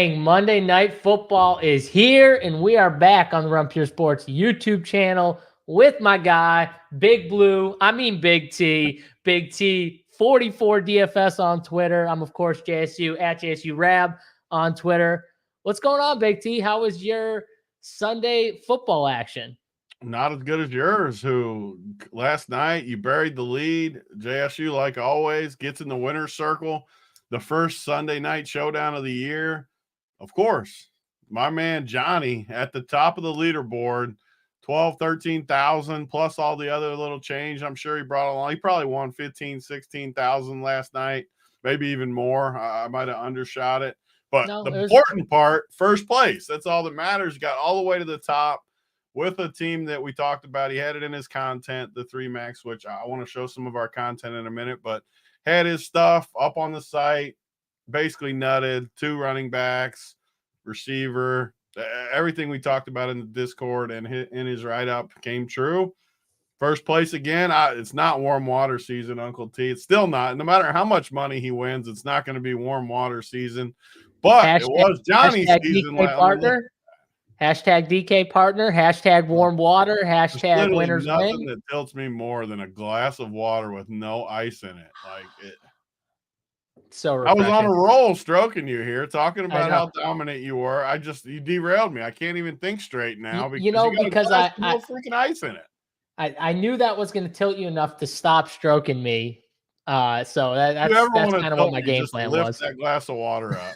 Bang. Monday Night Football is here, and we are back on the Run Pure Sports YouTube channel with my guy, Big Blue. I mean Big T. Big T, 44 DFS on Twitter. I'm, of course, JSU, at JSU Rab on Twitter. What's going on, Big T? How was your Sunday football action? Not as good as yours, who last night you buried the lead. JSU, like always, gets in the winner's circle. The first Sunday night showdown of the year. Of course, my man Johnny at the top of the leaderboard, 12, 13,000 plus all the other little change I'm sure he brought along. He probably won 15, 16,000 last night, maybe even more. I might have undershot it. But the important part, first place. That's all that matters. Got all the way to the top with a team that we talked about. He had it in his content, the 3 Max, which I want to show some of our content in a minute, but had his stuff up on the site, basically nutted, 2 running backs, receiver, everything we talked about in the Discord and in his write-up came true. First place again. It's not warm water season, Uncle T. It's still not. No matter how much money he wins, it's not going to be warm water season. But it was Johnny's season. Partner. Hashtag DK partner, hashtag warm water, hashtag winners win. Nothing that tilts me more than a glass of water with no ice in it. Like it. So refreshing. I was on a roll stroking you here, talking about how dominant you were. You derailed me. I can't even think straight now because I no freaking ice in it. I knew that was going to tilt you enough to stop stroking me. So that's kind of what my game plan was. That glass of water up.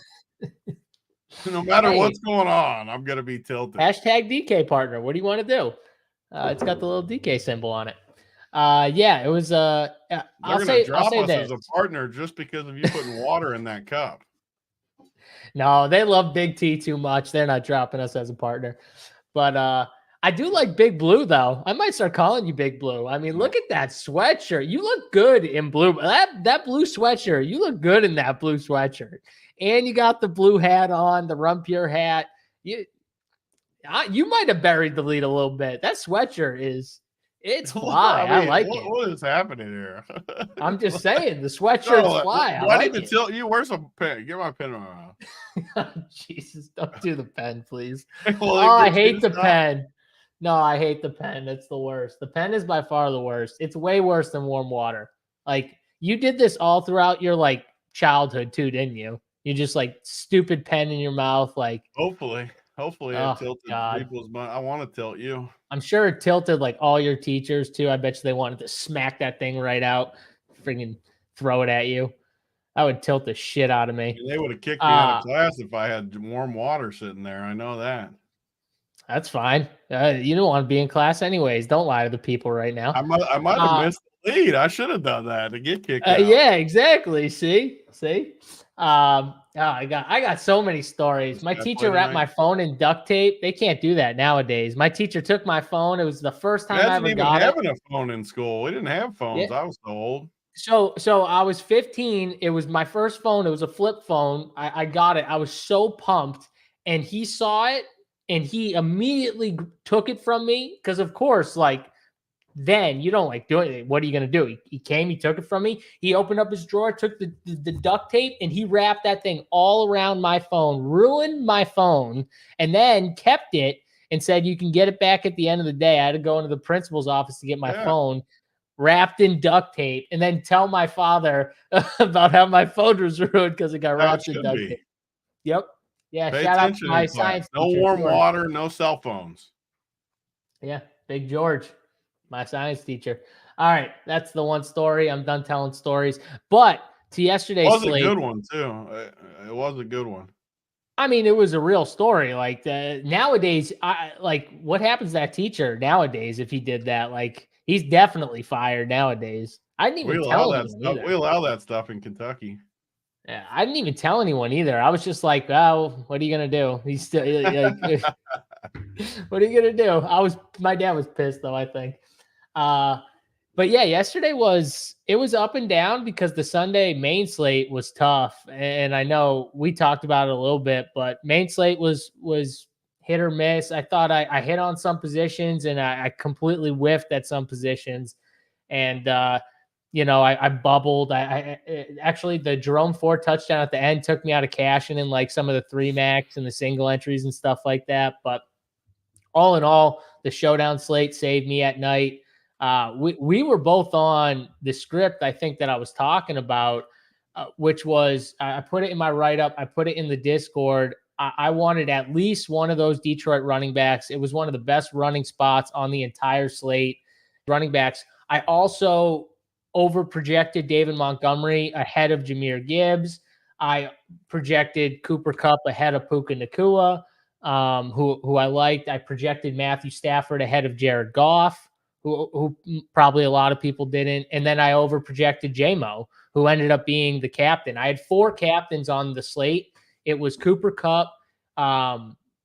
No matter what's going on, I'm going to be tilted. Hashtag DK partner. What do you want to do? It's got the little DK symbol on it. Yeah, it was. I'll say us this. as a partner just because of you putting water in that cup. No, they love Big T too much. They're not dropping us as a partner. But I do like Big Blue, though. I might start calling you Big Blue. I mean, look at that sweatshirt. You look good in blue. That blue sweatshirt. You look good in that blue sweatshirt. And you got the blue hat on, the Run Pure hat. You might have buried the lead a little bit. That sweatshirt it's fly. I like it. What is happening here? I'm just saying, the sweatshirt's fly. I like it. Tilt you. Where's a pen? Get my pen around. Jesus, don't do the pen, please. I hate the pen. No, I hate the pen. It's the worst. The pen is by far the worst. It's way worse than warm water. Like, you did this all throughout your, childhood, too, didn't you? You just stupid pen in your mouth, Hopefully, it tilted people's mind. I want to tilt you. I'm sure it tilted all your teachers too. I bet you they wanted to smack that thing right out, freaking throw it at you. That would tilt the shit out of me. They would have kicked me out of class if I had warm water sitting there. I know that. That's fine. You don't want to be in class anyways. Don't lie to the people right now. I might have missed the lead. I should have done that to get kicked out. Yeah, exactly. See. I got so many stories. My teacher wrapped my phone in duct tape. They can't do that nowadays. My teacher took my phone. It was the first time I ever got it. Having a phone in school. We didn't have phones. Yeah. I was so old. So I was 15. It was my first phone. It was a flip phone. I got it. I was so pumped, and he saw it, and he immediately took it from me because, of course, then you don't do it. What are you going to do? He came, he took it from me. He opened up his drawer, took the duct tape, and he wrapped that thing all around my phone, ruined my phone, and then kept it and said, you can get it back at the end of the day. I had to go into the principal's office to get my phone wrapped in duct tape and then tell my father about how my phone was ruined because it got wrapped in duct tape. Yep. Yeah. Shout out to my science teacher. No warm water, no cell phones. Yeah. Big George. My science teacher. All right, that's the one story. I'm done telling stories. But to yesterday's slate, it was a good one too. It was a good one. I mean, it was a real story. Nowadays, what happens to that teacher nowadays if he did that? He's definitely fired nowadays. I didn't even tell anyone. We allow that stuff in Kentucky. Yeah, I didn't even tell anyone either. I was just like, "Oh, what are you gonna do?" He's still what are you gonna do? My dad was pissed though, I think. But yeah, yesterday was up and down because the Sunday main slate was tough. And I know we talked about it a little bit, but main slate was hit or miss. I thought I hit on some positions and I completely whiffed at some positions. And I bubbled. Actually, the Jerome Ford touchdown at the end took me out of cashing in like some of the 3-max and the single entries and stuff like that. But all in all, the showdown slate saved me at night. We were both on the script, I think, that I was talking about, which was I put it in my write up. I put it in the Discord. I wanted at least one of those Detroit running backs. It was one of the best running spots on the entire slate. Running backs. I also over projected David Montgomery ahead of Jahmyr Gibbs. I projected Cooper Kupp ahead of Puka Nacua, who I liked. I projected Matthew Stafford ahead of Jared Goff, who probably a lot of people didn't. And then I over projected JMO, who ended up being the captain. I had 4 captains on the slate. It was Cooper Kupp,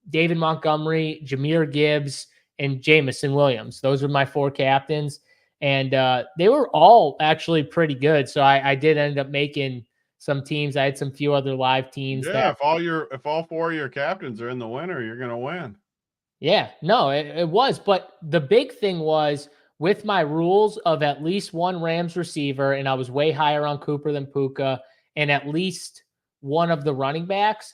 David Montgomery, Jahmyr Gibbs, and Jamison Williams. Those were my 4 captains. And they were all actually pretty good. So I did end up making some teams. I had some few other live teams. Yeah, if all 4 of your captains are in the winner, you're gonna win. Yeah, no, it was. But the big thing was with my rules of at least one Rams receiver, and I was way higher on Cooper than Puka, and at least one of the running backs,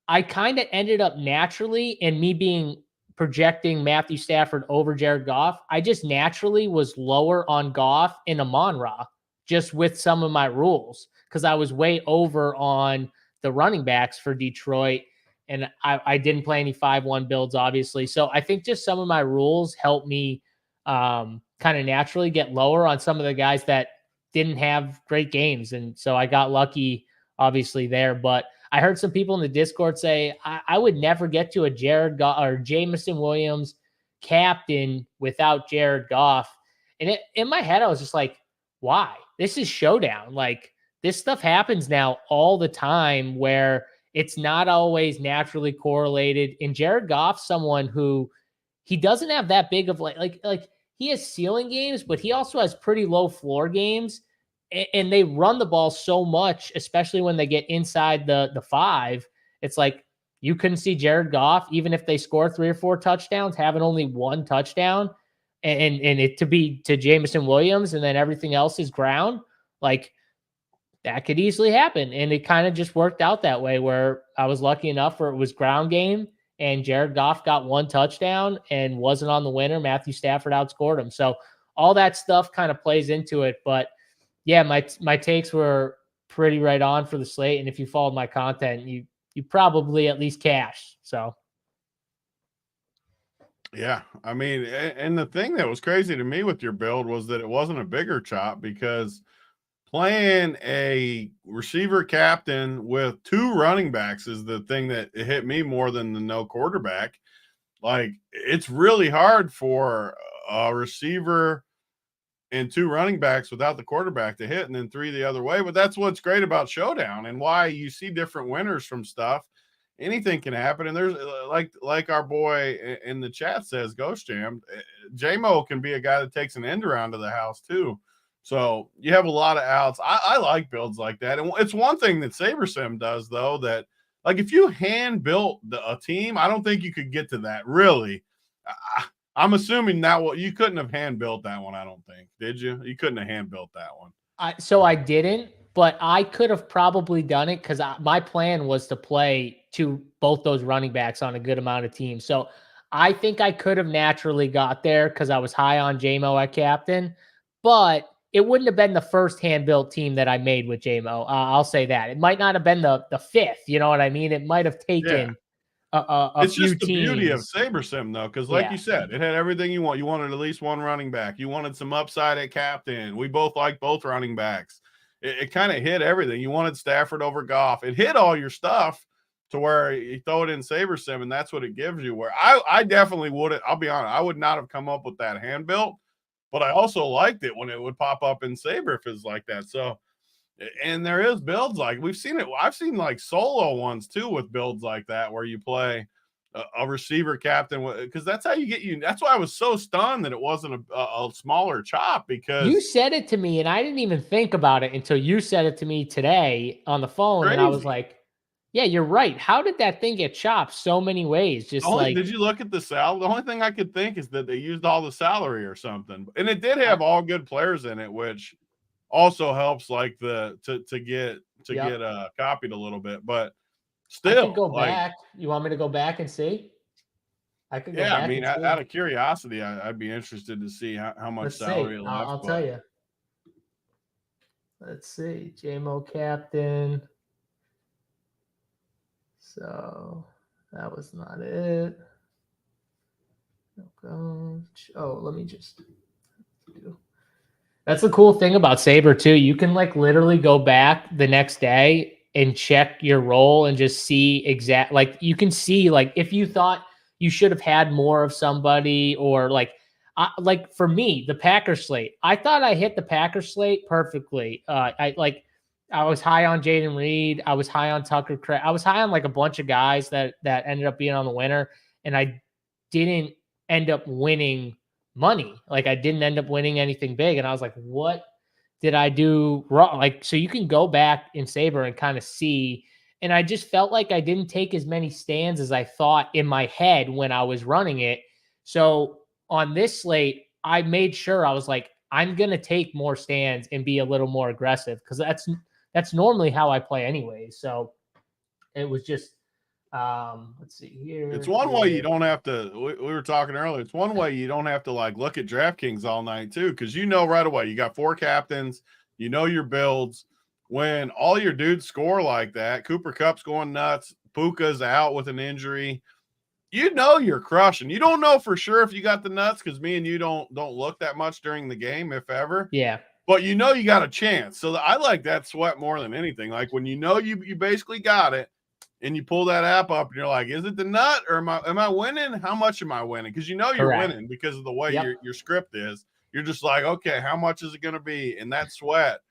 I kind of ended up naturally, and me being projecting Matthew Stafford over Jared Goff, I just naturally was lower on Goff and Amon-Ra just with some of my rules because I was way over on the running backs for Detroit, and I didn't play any 5-1 builds, obviously. So I think just some of my rules helped me kind of naturally get lower on some of the guys that didn't have great games. And so I got lucky, obviously, there. But I heard some people in the Discord say I would never get to a Jared Goff or Jamison Williams captain without Jared Goff. And in my head, I was just like, why? This is Showdown. Like, this stuff happens now all the time where it's not always naturally correlated. And Jared Goff's someone who he doesn't have that big of like he has ceiling games, but he also has pretty low floor games. And they run the ball so much, especially when they get inside the 5. It's like you couldn't see Jared Goff, even if they score 3 or 4 touchdowns, having only 1 touchdown, and it to be to Jamison Williams, and then everything else is ground. Like that could easily happen, and it kind of just worked out that way. Where I was lucky enough where it was ground game, and Jared Goff got 1 touchdown and wasn't on the winner. Matthew Stafford outscored him, so all that stuff kind of plays into it, but. Yeah, my takes were pretty right on for the slate, and if you followed my content, you probably at least cash. So, Yeah, I mean, and the thing that was crazy to me with your build was that it wasn't a bigger chop because playing a receiver captain with 2 running backs is the thing that hit me more than the no quarterback. Like, it's really hard for a receiver and 2 running backs without the quarterback to hit and then 3 the other way. But that's what's great about Showdown and why you see different winners from stuff. Anything can happen. And there's like our boy in the chat says, Ghost Jam, J-Mo can be a guy that takes an end around to the house too. So you have a lot of outs. I like builds like that. And it's one thing that SaberSim does, though, that like if you hand built a team, I don't think you could get to that really. I'm assuming that you couldn't have hand built that one. I don't think, did you? You couldn't have hand built that one. So I didn't, but I could have probably done it because my plan was to play to both those running backs on a good amount of teams. So I think I could have naturally got there because I was high on JMO at captain, but it wouldn't have been the first hand built team that I made with JMO. I'll say that. It might not have been the 5th. You know what I mean? It might have taken. Yeah. It's just the beauty of SaberSim, though, because like you said, it had everything you want. You wanted at least one running back. You wanted some upside at captain. We both like both running backs. It kind of hit everything. You wanted Stafford over Goff. It hit all your stuff to where you throw it in SaberSim, and that's what it gives you. Where I definitely would. I'll be honest, I would not have come up with that hand built, but I also liked it when it would pop up in Saber if it's like that. So. And there is builds like we've seen it. I've seen like solo ones too with builds like that where you play a receiver captain because that's how you get you. That's why I was so stunned that it wasn't a smaller chop because you said it to me and I didn't even think about it until you said it to me today on the phone. Crazy. And I was like, yeah, you're right. How did that thing get chopped so many ways? Just did you look at the salary? The only thing I could think is that they used all the salary or something. And it did have all good players in it, which also helps like to get Yep. copied a little bit. But I could still, go like, back. You want me to go back and see? I could go yeah, I back mean, and out see. of curiosity, I'd be interested to see how much Let's see. salary left. I'll tell But you. Let's see. JMO captain. So that was not it. Oh, let me just do. That's the cool thing about Saber too. You can like literally go back the next day and check your role and just see like you can see like if you thought you should have had more of somebody or like for me the Packers slate. I thought I hit the Packers slate perfectly. I was high on Jaden Reed. I was high on Tucker Craig. I was high on like a bunch of guys that ended up being on the winner, and I didn't end up winning money. Like I didn't end up winning anything big. And I was like, what did I do wrong? Like, so you can go back in Saber and kind of see. And I just felt like I didn't take as many stands as I thought in my head when I was running it. So on this slate, I made sure I was like, I'm going to take more stands and be a little more aggressive because that's normally how I play anyways. So it was just, let's see here. it's one way you don't have to. We were talking earlier. It's one way you don't have to like look at DraftKings all night too, because you know right away you got 4 captains. You know your builds. When all your dudes score like that, Cooper Kupp's going nuts. Puka's out with an injury. You know you're crushing. You don't know for sure if you got the nuts because me and you don't look that much during the game, if ever. Yeah. But you know you got a chance. So I like that sweat more than anything. Like when you know you basically got it, and you pull that app up and you're like, is it the nut or am I winning? How much am I winning? Because you know you're Correct. winning because of the way Yep. your script is. You're just like, okay, how much is it going to be? And that sweat,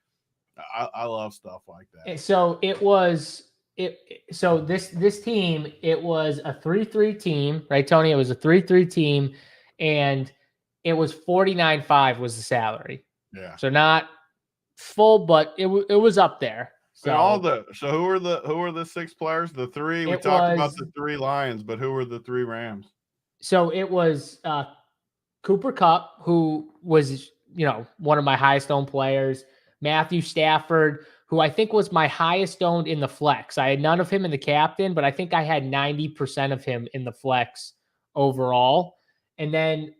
I love stuff like that. So it was so this team, it was a 3-3 team, right, Tony? It was a 3-3 team, and it was 49.5 was the salary. Yeah. So not full, but it was up there. So who are the 6 players? The 3 we talked about the 3 Lions, but who were the 3 Rams? So it was Cooper Kupp, who was one of my highest owned players. Matthew Stafford, who I think was my highest owned in the flex. I had none of him in the captain, but I think I had 90% of him in the flex overall. And then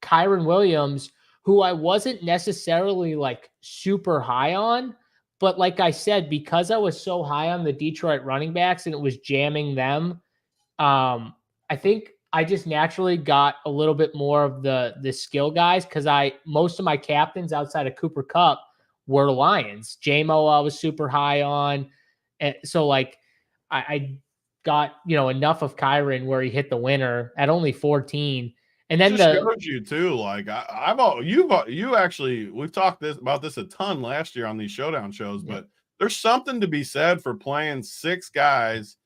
Kyren Williams, who I wasn't necessarily like super high on, but like I said, because I was so high on the Detroit running backs and it was jamming them, I think I just naturally got a little bit more of the skill guys because most of my captains outside of Cooper Kupp were Lions. JMO I was super high on. And so like I got enough of Kyren where he hit the winner at only 14. And then just shows you too. Like you actually, we've talked about this a ton last year on these Showdown shows, but there's something to be said for playing 6 guys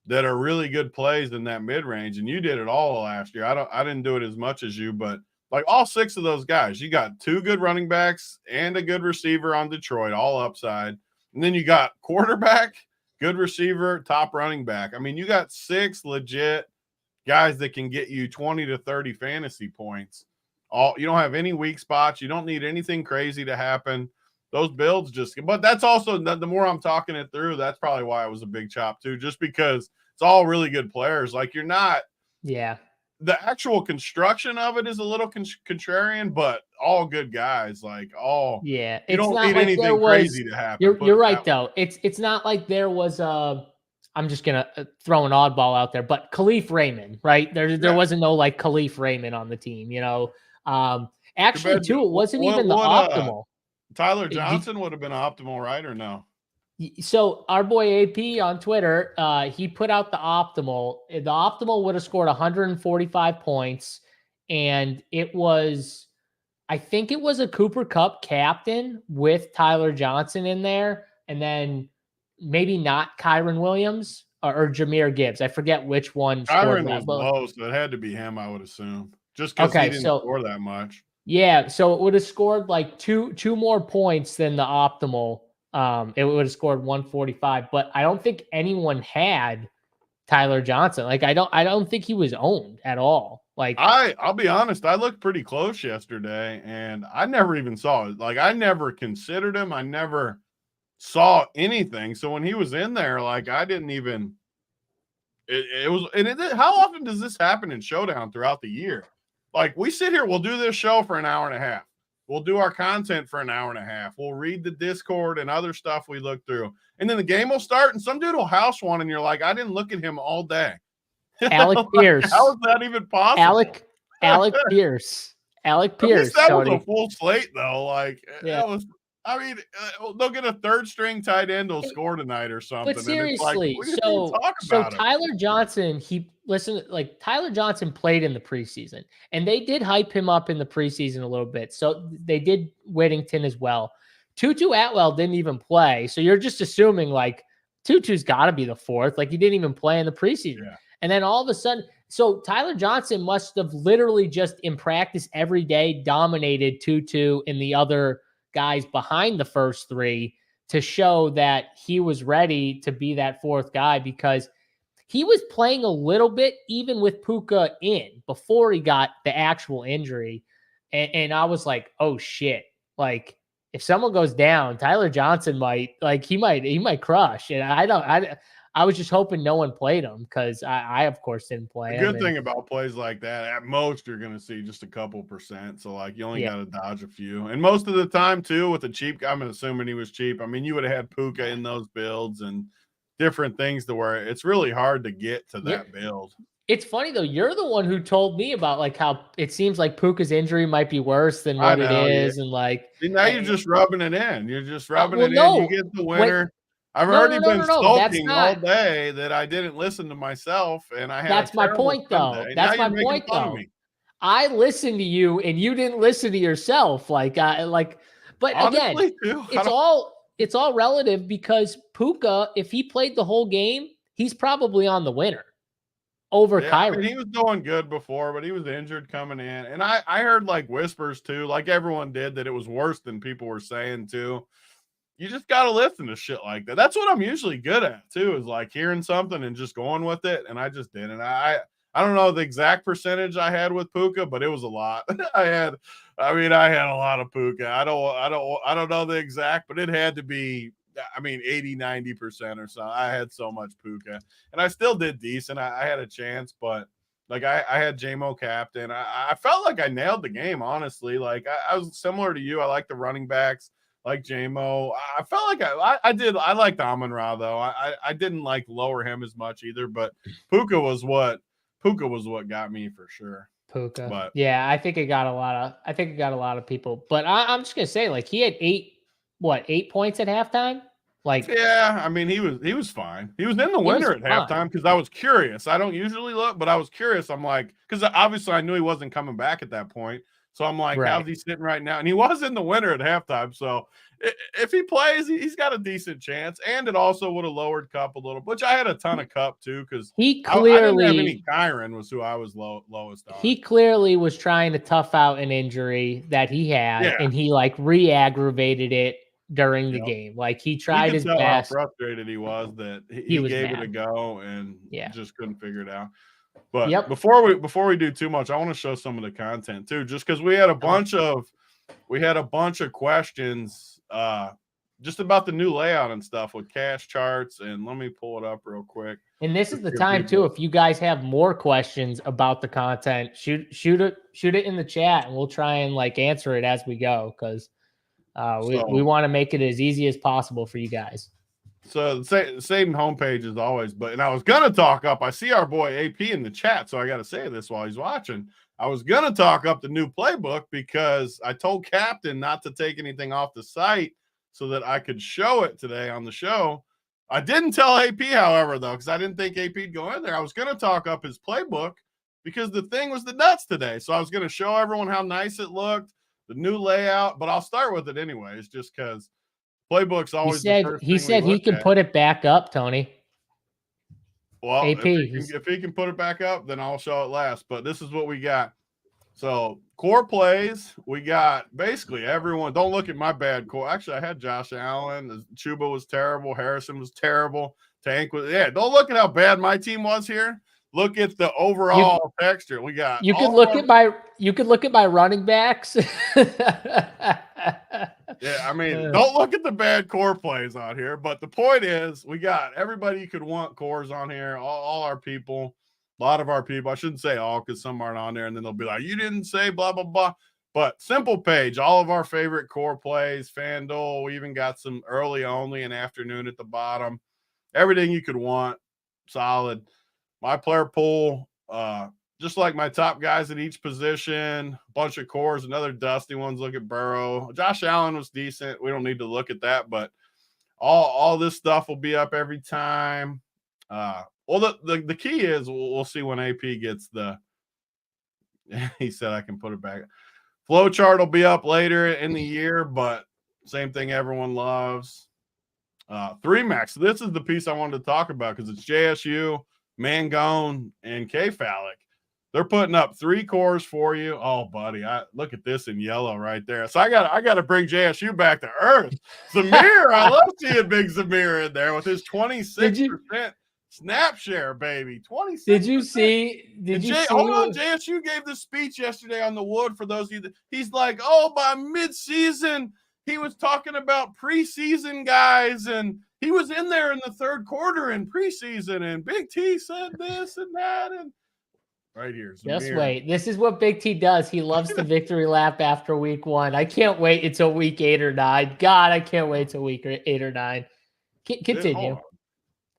that are really good plays in that mid range. And you did it all last year. I didn't do it as much as you, but like all 6 of those guys, you got 2 good running backs and a good receiver on Detroit, all upside. And then you got quarterback, good receiver, top running back. I mean, you got 6 legit guys that can get you 20 to 30 fantasy points. You don't have any weak spots. You don't need anything crazy to happen. Those builds but that's also the more I'm talking it through, that's probably why it was a big chop too, just because it's all really good players. Like you're not, the actual construction of it is a little contrarian, but all good guys, like all, you don't need anything crazy to happen. You're right though. It's not like there was I'm just gonna throw an oddball out there, but Khalif Raymond, right? There wasn't no like Khalif Raymond on the team, Actually, too, it wasn't even the optimal. Tyler Johnson would have been optimal, right, or no? So our boy AP on Twitter, he put out the optimal. The optimal would have scored 145 points, and I think it was a Cooper Kupp captain with Tyler Johnson in there, and then maybe not Kyren Williams or Jahmyr Gibbs. I forget which one. Kyren was low, so it had to be him, I would assume, just because he didn't score that much. Yeah, so it would have scored like two more points than the optimal. It would have scored 145, but I don't think anyone had Tyler Johnson. Like I don't think he was owned at all. Like I'll be honest, I looked pretty close yesterday, and I never even saw it. Like, I never considered him. I never saw anything. So when he was in there, like, I didn't even. It was, and how often does this happen in Showdown throughout the year? Like, we sit here, we'll do this show for an hour and a half. We'll do our content for an hour and a half. We'll read the Discord and other stuff we look through. And then the game will start, and some dude will house one, and you're like, I didn't look at him all day. Alec Pierce. How is that even possible? Alec Pierce. Alec At least Pierce. that Tony. was a full slate, though. Like, Yeah. it was. I mean, they'll get a third string tight end will score tonight or something. But seriously, and it's like, so Tyler Johnson, Tyler Johnson played in the preseason, and they did hype him up in the preseason a little bit. So they did Whittington as well. Tutu Atwell didn't even play, so you're just assuming like Tutu's got to be the fourth. Like he didn't even play in the preseason, and then all of a sudden, so Tyler Johnson must have literally just in practice every day dominated Tutu and the other guys behind the first three to show that he was ready to be that fourth guy, because he was playing a little bit even with Puka in before he got the actual injury. And I was like, oh shit. Like if someone goes down, Tyler Johnson might crush. And I was just hoping no one played him, because I of course didn't play him. The good thing about plays like that, at most you're going to see just a couple percent. So like you only got to dodge a few. And most of the time too, with a cheap guy, I'm assuming he was cheap. I mean, you would have had Puka in those builds and different things to where it's really hard to get to that build. It's funny though. You're the one who told me about like how it seems like Puka's injury might be worse than what it is. And like, see, now you're just rubbing it in. You're just rubbing it in. You get the winner. I've already been sulking all day that I didn't listen to myself, and I had. That's my point, though. That's my point, though. I listened to you, and you didn't listen to yourself. But honestly, again, it's all relative, because Puka, if he played the whole game, he's probably on the winner over Kyron. I mean, he was doing good before, but he was injured coming in, and I heard like whispers too, like everyone did, that it was worse than people were saying too. You just got to listen to shit like that. That's what I'm usually good at too, is like hearing something and just going with it. And I just didn't. I don't know the exact percentage I had with Puka, but it was a lot. I had a lot of Puka. I don't know the exact, but it had to be, 80, 90% or so. I had so much Puka, and I still did decent. I had a chance, but like I had JMO captain. I felt like I nailed the game, honestly. Like I was similar to you. I like the running backs. Like JMO, I felt like I did. I liked Amon-Ra though. I didn't like lower him as much either, but Puka was what got me for sure. Puka, but yeah, I think it got a lot of people. But I'm just gonna say, like he had 8 points at halftime. Like yeah, I mean he was fine. He was in the winner at halftime, because I was curious. I don't usually look, but I was curious. I'm like, because obviously I knew he wasn't coming back at that point. So I'm like, how's he sitting right now? And he was in the winner at halftime. So if he plays, he's got a decent chance. And it also would have lowered Cup a little, which I had a ton of Cup too, because he clearly I didn't have any. Kyron was who I was lowest on. He clearly was trying to tough out an injury that he had, and he like re-aggravated it during the game. Like he tried his best. How frustrated he was that he gave it a go and just couldn't figure it out. But before we do too much, I want to show some of the content too, just because we had a bunch of questions just about the new layout and stuff with cash charts. And let me pull it up real quick. And this is the time too, if you guys have more questions about the content, shoot it in the chat, and we'll try and like answer it as we go, because we want to make it as easy as possible for you guys. So same homepage as always, and I was gonna talk up. I see our boy AP in the chat, so I got to say this while he's watching. I was gonna talk up the new playbook, because I told Captain not to take anything off the site so that I could show it today on the show. I didn't tell AP, however, though, because I didn't think AP'd go in there. I was gonna talk up his playbook because the thing was the nuts today. So I was gonna show everyone how nice it looked, the new layout, but I'll start with it anyways, just because. Playbook's always. He said he can put it back up, Tony. Well, AP, if he can put it back up, then I'll show it last. But this is what we got. So core plays, we got basically everyone. Don't look at my bad core. Actually, I had Josh Allen. Chuba was terrible. Harrison was terrible. Tank was Don't look at how bad my team was here. look at the overall texture. We got you could look at my running backs. Yeah, I mean, don't look at the bad core plays on here, but the point is we got everybody you could want cores on here, all our people, a lot of our people. I shouldn't say all because some aren't on there, and then they'll be like, you didn't say blah, blah, blah. But simple page, all of our favorite core plays, FanDuel. We even got some early only and afternoon at the bottom. Everything you could want, solid. My player pool, just like my top guys at each position, a bunch of cores, another dusty ones. Look at Burrow. Josh Allen was decent. We don't need to look at that, but all this stuff will be up every time. Well, the key is we'll see when AP gets the he said I can put it back. Flow chart will be up later in the year, but same thing everyone loves. 3-max. So this is the piece I wanted to talk about because it's JSU, Mangone, and K-Phallic. They're putting up 3 cores for you. Oh, buddy, look at this in yellow right there. So I got to bring JSU back to earth. Zamir, I love seeing big Zamir in there with his 26% snap share, baby. 26%. Did you see? Hold on, JSU gave this speech yesterday on the Wood for those of you that he's like, oh, by mid-season, he was talking about preseason guys, and he was in there in the third quarter in preseason, and Big T said this and that, and right here. Just wait. This is what Big T does. He loves the victory lap after week 1. I can't wait until week 8 or 9. God, I can't wait till week 8 or 9. Continue.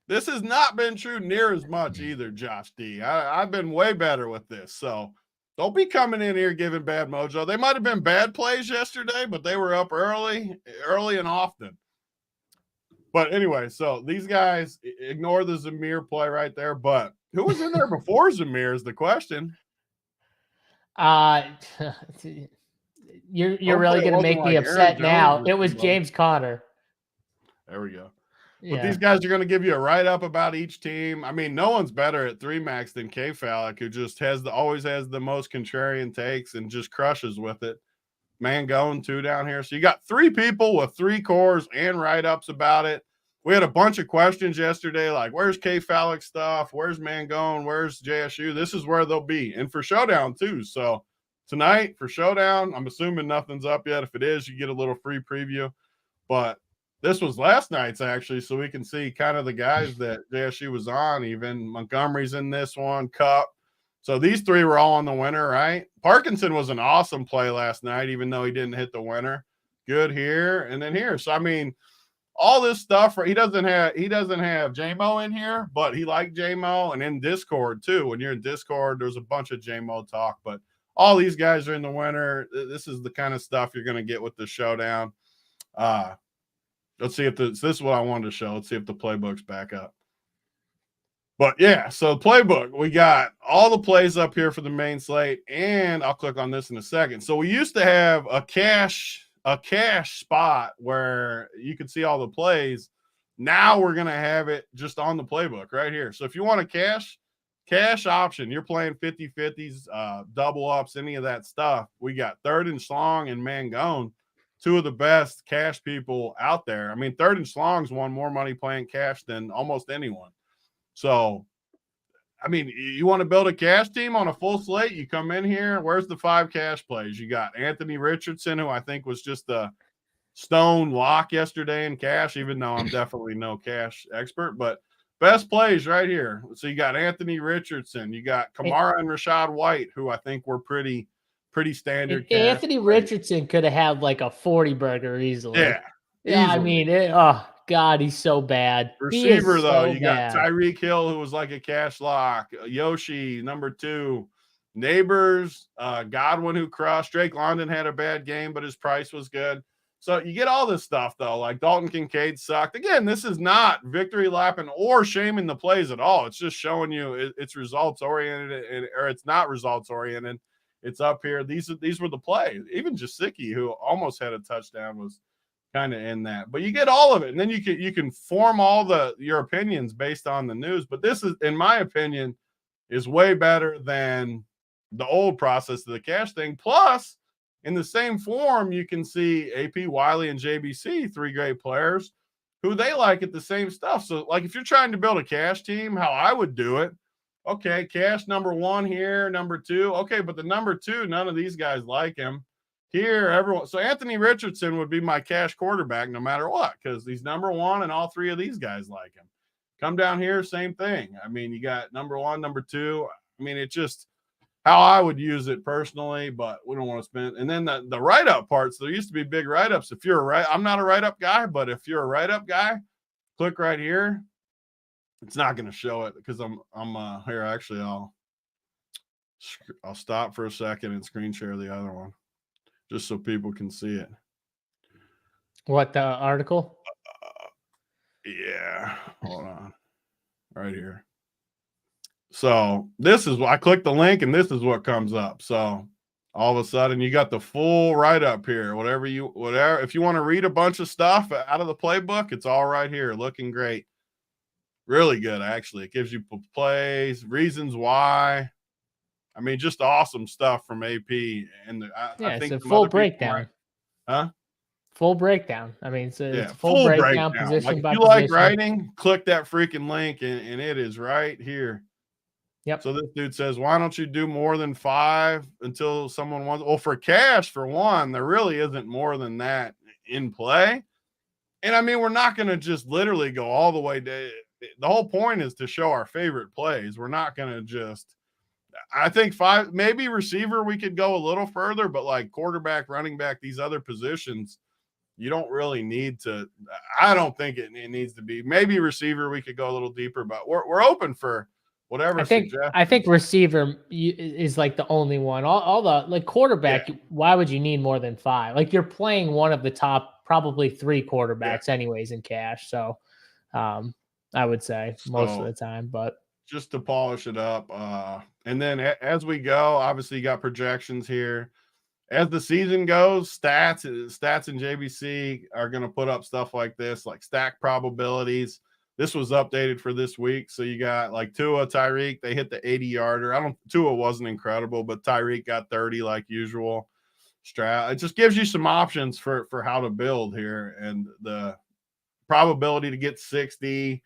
This has not been true near as much either, Josh D. I've been way better with this, so don't be coming in here giving bad mojo. They might have been bad plays yesterday, but they were up early and often. But anyway, so these guys ignore the Zamir play right there, but who was in there before Zamir is the question. You're really going to make me upset now. It was James Conner. There we go. Yeah. But these guys are going to give you a write-up about each team. I mean, no one's better at 3-max than K-Phallic, who just always has the most contrarian takes and just crushes with it. Mangone, 2 down here. So you got 3 people with 3 cores and write-ups about it. We had a bunch of questions yesterday, like where's K-Phallic stuff? Where's Mangone? Where's JSU? This is where they'll be. And for Showdown, too. So tonight for Showdown, I'm assuming nothing's up yet. If it is, you get a little free preview. But this was last night's, actually, so we can see kind of the guys that JSU was on. Even Montgomery's in this one, Cup. So these 3 were all on the winner, right? Parkinson was an awesome play last night, even though he didn't hit the winner. Good here and then here. So, I mean, all this stuff, he doesn't have J-Mo in here, but he liked J-Mo, and in Discord, too. When you're in Discord, there's a bunch of J-Mo talk, but all these guys are in the winner. This is the kind of stuff you're going to get with the Showdown. Let's see if this is what I wanted to show. Let's see if the playbook's back up. But yeah, so playbook, we got all the plays up here for the main slate, and I'll click on this in a second. So we used to have a cache spot where you could see all the plays. Now we're going to have it just on the playbook right here. So if you want a cash option, you're playing 50-50s, double ups, any of that stuff. We got Third and Schlong and Mangone. 2 of the best cash people out there. I mean, Third and Schlong's won more money playing cash than almost anyone. So, I mean, you want to build a cash team on a full slate, you come in here, where's the 5 cash plays? You got Anthony Richardson, who I think was just a stone lock yesterday in cash, even though I'm definitely no cash expert, but best plays right here. So you got Anthony Richardson, you got Kamara and Rashad White, who I think were pretty standard. Anthony Richardson could have had like a 40 burger easily. Yeah. I mean, oh God, he's so bad. Receiver, though, you got Tyreek Hill, who was like a cash lock. Yoshi, number 2. Neighbors, Godwin, who crushed. Drake London had a bad game, but his price was good. So you get all this stuff, though. Like Dalton Kincaid sucked. Again, this is not victory lapping or shaming the plays at all. It's just showing you it's results oriented, or it's not results oriented. It's up here. These were the plays. Even Jasicki, who almost had a touchdown, was kind of in that. But you get all of it, and then you can form all your opinions based on the news. But this is, in my opinion, is way better than the old process of the cash thing. Plus, in the same form, you can see AP, Wiley, and JBC, 3 great players who they like at the same stuff. So, like, if you're trying to build a cash team, how I would do it Okay, Cash number 1 here, number 2. Okay, but the number 2, none of these guys like him. Here, everyone. So Anthony Richardson would be my cash quarterback no matter what, because he's number 1 and all 3 of these guys like him. Come down here, same thing. I mean, you got number 1, number 2. I mean, it's just how I would use it personally, but we don't want to spend. And then the write-up parts, there used to be big write-ups. If you're I'm not a write-up guy, but if you're a write-up guy, click right here. It's not going to show it because I'm here. Actually, I'll stop for a second and screen share the other one just so people can see it. What, the article? Yeah, hold on, right here. So this is what I click the link and this is what comes up. So all of a sudden you got the full write-up here. Whatever if you want to read a bunch of stuff out of the playbook, it's all right here, looking great. Really good, actually. It gives you plays, reasons why. I mean, just awesome stuff from AP. And I think it's a full breakdown. Huh? Full breakdown. I mean, it's a full breakdown. Position by if you position. like writing, click that freaking link, and it is right here. Yep. So this dude says, why don't you do more than 5 until someone wants? Well, for cash, for one, there really isn't more than that in play. And I mean, we're not going to just literally go all the way to. The whole point is to show our favorite plays. We're not going to just, I think 5, maybe receiver, we could go a little further, but like quarterback, running back, these other positions, you don't really need to. I don't think it needs to be. Maybe receiver, we could go a little deeper, but we're open for whatever. I think receiver is like the only one. All the like quarterback. Yeah. Why would you need more than 5? Like you're playing one of the top probably 3 quarterbacks anyways in cash. So I would say most of the time, but just to polish it up. And then as we go, obviously you got projections here. As the season goes, stats and JBC are going to put up stuff like this, like stack probabilities. This was updated for this week. So you got like Tua, Tyreek, they hit the 80-yarder. Tua wasn't incredible, but Tyreek got 30 like usual. It just gives you some options for how to build here. And the probability to get 60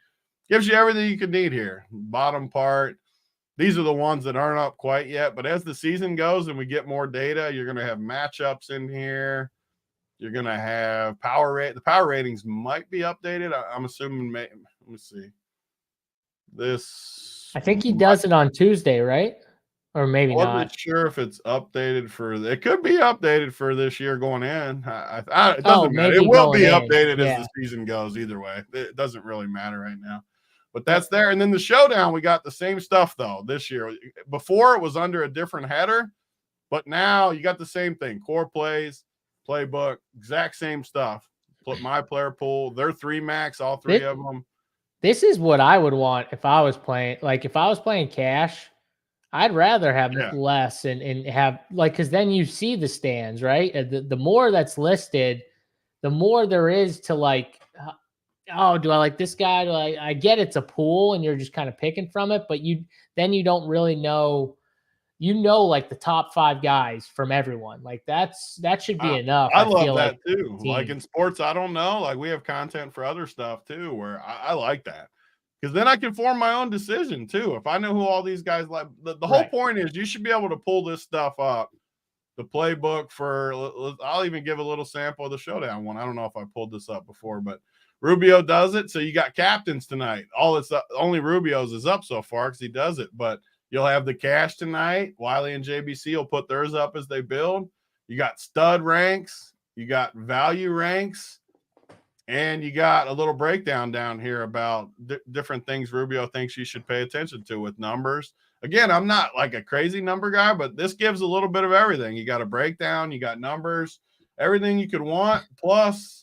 gives you everything you could need here. Bottom part. These are the ones that aren't up quite yet, but as the season goes and we get more data, you're going to have matchups in here. You're going to have power rate. The power ratings might be updated. I'm assuming. Let me see. This. I think he does it on Tuesday, right? Or maybe not. I'm not sure if it's updated for. It could be updated for this year going in. It doesn't matter. It will be updated as the season goes. Either way, it doesn't really matter right now. But that's there. And then the Showdown, we got the same stuff, though, this year. Before, it was under a different header, but now you got the same thing. Core plays, playbook, exact same stuff. My player pool, they're 3 max, all 3 of them. This is what I would want if I was playing. Like, if I was playing cash, I'd rather have less and have, like, because then you see the stands, right? The more that's listed, the more there is to, like, oh, do I like this guy? I get it's a pool and you're just kind of picking from it, but you don't really know, like the top 5 guys from everyone. Like that should be enough. I love that too. Like in sports, I don't know. Like we have content for other stuff too, where I like that because then I can form my own decision too. If I know who all these guys like, the whole point is you should be able to pull this stuff up. The playbook I'll even give a little sample of the Showdown one. I don't know if I pulled this up before, but Rubio does it. So you got captains tonight. Only Rubio's is up so far because he does it. But you'll have the cash tonight. Wiley and JBC will put theirs up as they build. You got stud ranks. You got value ranks. And you got a little breakdown down here about different things Rubio thinks you should pay attention to with numbers. Again, I'm not like a crazy number guy, but this gives a little bit of everything. You got a breakdown. You got numbers. Everything you could want, plus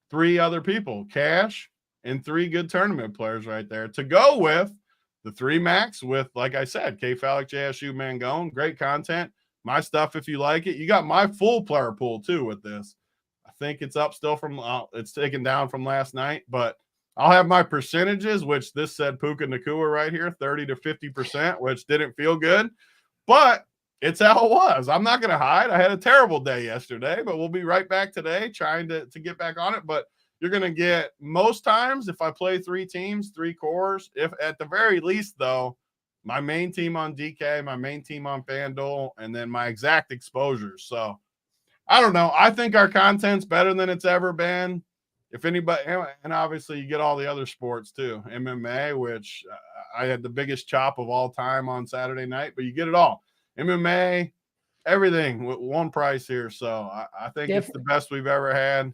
3 other people, cash, and 3 good tournament players right there to go with the 3 max with, like I said, K Fallick, JSU, Mangone. Great content. My stuff, if you like it. You got my full player pool too with this. I think it's up still from it's taken down from last night, but I'll have my percentages, which this said Puka Nacua right here, 30 to 50%, which didn't feel good, but it's how it was. I'm not going to hide. I had a terrible day yesterday, but we'll be right back today trying to get back on it. But you're going to get most times if I play 3 teams, 3 cores, if at the very least, though, my main team on DK, my main team on FanDuel, and then my exact exposures. So I don't know. I think our content's better than it's ever been. If anybody, and obviously you get all the other sports too, MMA, which I had the biggest chop of all time on Saturday night, but you get it all. MMA, everything with one price here. So I think it's the best we've ever had.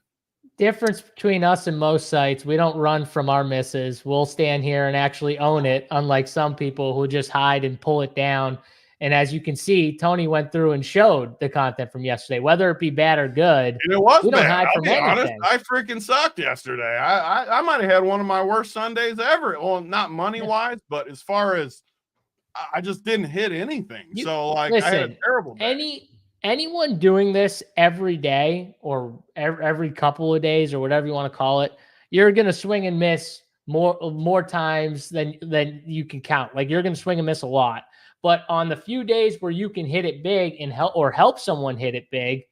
Difference between us and most sites, we don't run from our misses. We'll stand here and actually own it, unlike some people who just hide and pull it down. And as you can see, Tony went through and showed the content from yesterday, whether it be bad or good. And it was we don't bad. hide from anything. Honest, I freaking sucked yesterday. I might have had one of my worst Sundays ever. Well, not money-wise, but as far as I just didn't hit anything. So, listen, I had a terrible day. Anyone doing this every day or every couple of days or whatever you want to call it, you're going to swing and miss more times than you can count. Like, you're going to swing and miss a lot. But on the few days where you can hit it big and help someone hit it big,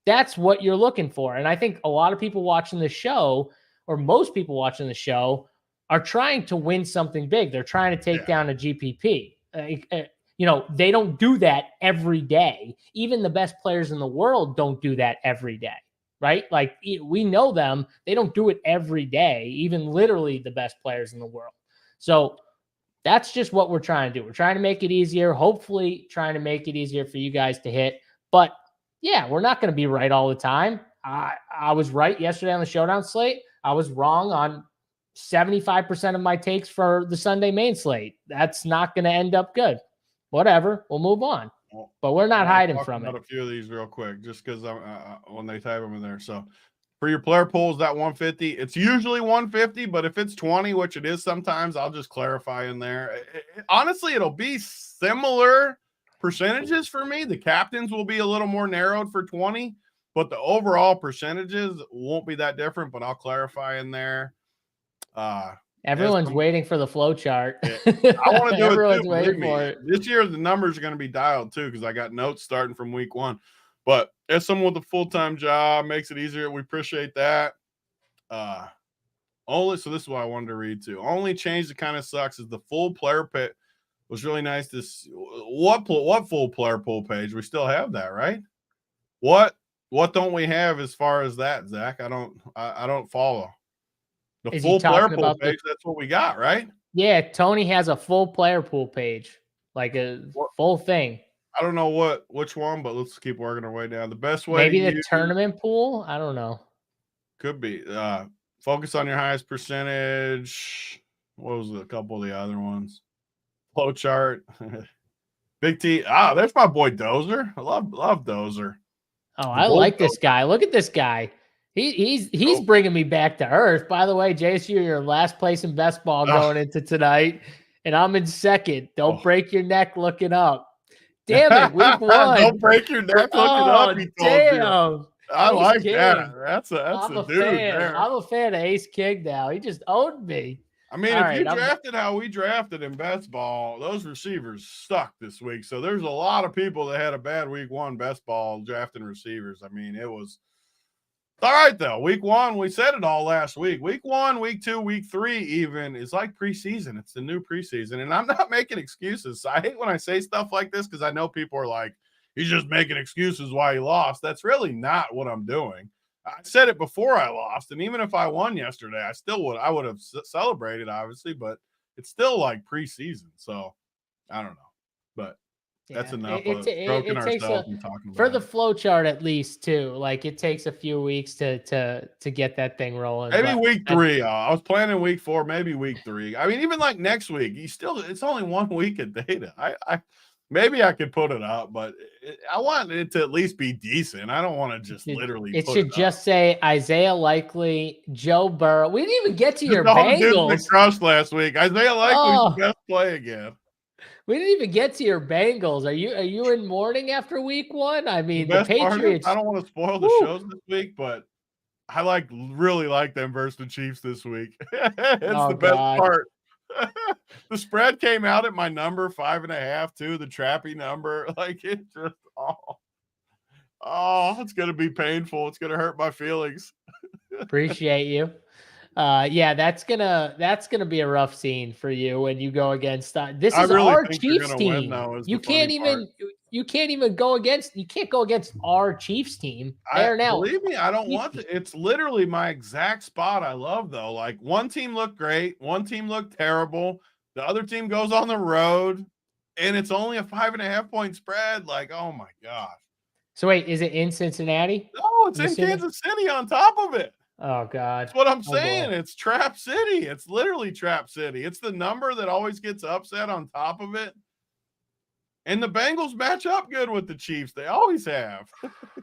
that's what you're looking for. And I think a lot of people watching the show, or most people watching the show, are trying to win something big. They're trying to take down a GPP. They don't do that every day. Even the best players in the world don't do that every day, right? Like, we know them. They don't do it every day, even literally the best players in the world. So that's just what we're trying to do. We're trying to make it easier, hopefully trying to make it easier for you guys to hit. But yeah, we're not going to be right all the time. I was right yesterday on the Showdown slate. I was wrong on 75% of my takes for the Sunday main slate. That's not going to end up good. Whatever, we'll move on. But we're not hiding from it. A few of these real quick, just because when they type them in there. So for your player pools, that 150, it's usually 150, but if it's 20, which it is sometimes, I'll just clarify in there. Honestly, it'll be similar percentages for me. The captains will be a little more narrowed for 20, but the overall percentages won't be that different, but I'll clarify in there. Everyone's waiting for the flow chart. I want to do Everyone's waiting for it. This year, the numbers are going to be dialed too, because I got notes starting from week 1. But as someone with a full-time job, makes it easier. We appreciate that. So this is what I wanted to read too. Only change that kind of sucks is the full player pit was really nice. What full player pool page? We still have that, right? What don't we have as far as that, Zach? I don't follow. The full player pool page, that's what we got, right? Yeah, Tony has a full player pool page, like a full thing. I don't know which one, but let's keep working our way down. The best way, maybe the tournament pool. I don't know. Could be. Focus on your highest percentage. What was a couple of the other ones? Flow chart. Big T. There's my boy Dozer. I love Dozer. I like this guy. Look at this guy. He's bringing me back to earth. By the way, JSU, you're last place in best ball going into tonight, and I'm in second. Don't break your neck looking up. Damn it, week 1. Don't break your neck looking up. He told you. I like King. that. That's a dude there. I'm a fan of Ace King now. He just owned me. I mean, if you drafted how we drafted in best ball, those receivers sucked this week. So there's a lot of people that had a bad week 1 best ball drafting receivers. I mean, it was all right, though. Week 1, we said it all last week. Week 1, week 2, week 3 even is like preseason. It's the new preseason. And I'm not making excuses. I hate when I say stuff like this because I know people are like, he's just making excuses why he lost. That's really not what I'm doing. I said it before I lost. And even if I won yesterday, I would have celebrated, obviously. But it's still like preseason. So I don't know. But that's enough of stroking ourselves and talking about for the flow chart, at least too. Like, it takes a few weeks to get that thing rolling. Maybe week 3. I was planning week 4, maybe week 3. I mean, even like next week, it's only 1 week of data. I maybe I could put it up, but I want it to at least be decent. I don't want to just literally. It should just say Isaiah Likely, Joe Burrow. We didn't even get to your Bengals. Crushed last week. Isaiah Likely's best play again. We didn't even get to your Bengals. Are you in mourning after week 1? I mean, the Patriots. I don't want to spoil the shows this week, but I really like them versus the Chiefs this week. It's the best part. The spread came out at my number 5.5 too. The trappy number, like, it just it's gonna be painful. It's gonna hurt my feelings. Appreciate you. Yeah, that's gonna be a rough scene for you when you go against. This I is really our think they're Chiefs gonna win, team. though, is the You funny can't part. even you can't even go against. You can't go against our Chiefs team. They I are now. believe me, I don't want to. It's literally my exact spot I love, though. Like, one team looked great, one team looked terrible. The other team goes on the road, and it's only a 5.5-point spread. Like, oh my gosh. So wait, is it in Cincinnati? No, it's I'm in assuming. Kansas City on top of it. Oh God. That's what I'm Oh boy. saying. It's Trap City. It's literally Trap City. It's the number that always gets upset on top of it. And the Bengals match up good with the Chiefs. They always have.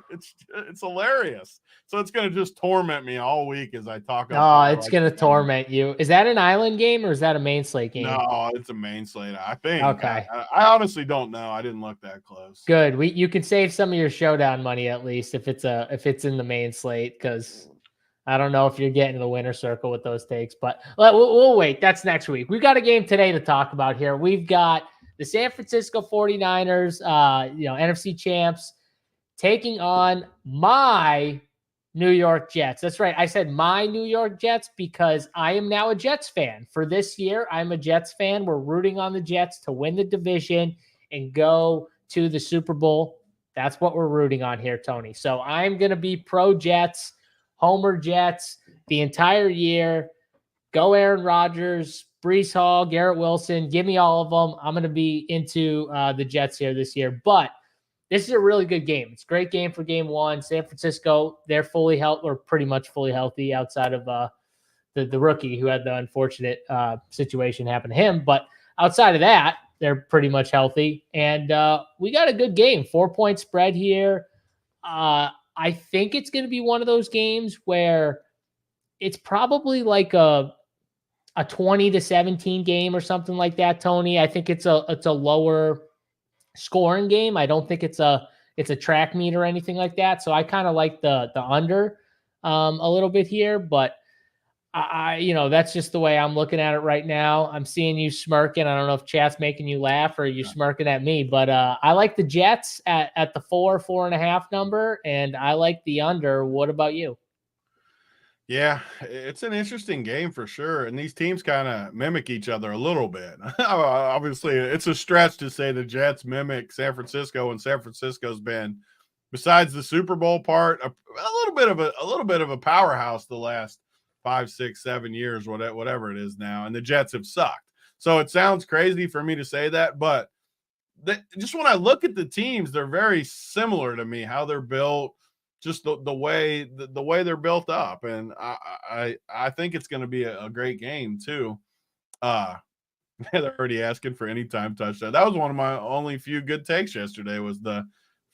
It's hilarious. So it's going to just torment me all week as I talk up Oh, that I it's like gonna the under. torment you. Is that an island game or is that a main slate game? No, it's a main slate. I think. Okay. I honestly don't know. I didn't look that close. Good. You can save some of your showdown money at least if it's in the main slate, because I don't know if you're getting the winner circle with those takes, but we'll wait. That's next week. We've got a game today to talk about here. We've got the San Francisco 49ers, NFC champs, taking on my New York Jets. That's right. I said my New York Jets because I am now a Jets fan. For this year, I'm a Jets fan. We're rooting on the Jets to win the division and go to the Super Bowl. That's what we're rooting on here, Tony. So I'm going to be pro Jets, Homer Jets the entire year. Go Aaron Rodgers, Brees Hall, Garrett Wilson. Give me all of them. I'm going to be into the Jets here this year. But this is a really good game. It's a great game for game one. San Francisco, they're fully healthy, or pretty much fully healthy outside of the rookie who had the unfortunate situation happen to him. But outside of that, they're pretty much healthy. And we got a good game. 4-point spread here. I think it's going to be one of those games where it's probably like a 20-17 game or something like that, Tony. I think it's a lower scoring game. I don't think it's a track meet or anything like that. So I kind of like the under a little bit here, but I that's just the way I'm looking at it right now. I'm seeing you smirking. I don't know if chat's making you laugh or you smirking at me, but I like the Jets at the 4.5 number, and I like the under. What about you? Yeah, it's an interesting game for sure. And these teams kind of mimic each other a little bit. Obviously, it's a stretch to say the Jets mimic San Francisco, and San Francisco's been, besides the Super Bowl part, a little bit of a powerhouse the last 5, 6, 7 years, whatever it is now. And the Jets have sucked. So it sounds crazy for me to say that, but just when I look at the teams, they're very similar to me, how they're built, just the way they're built up, and I think it's going to be a great game too. They're already asking for anytime touchdown. That was one of my only few good takes yesterday. Was the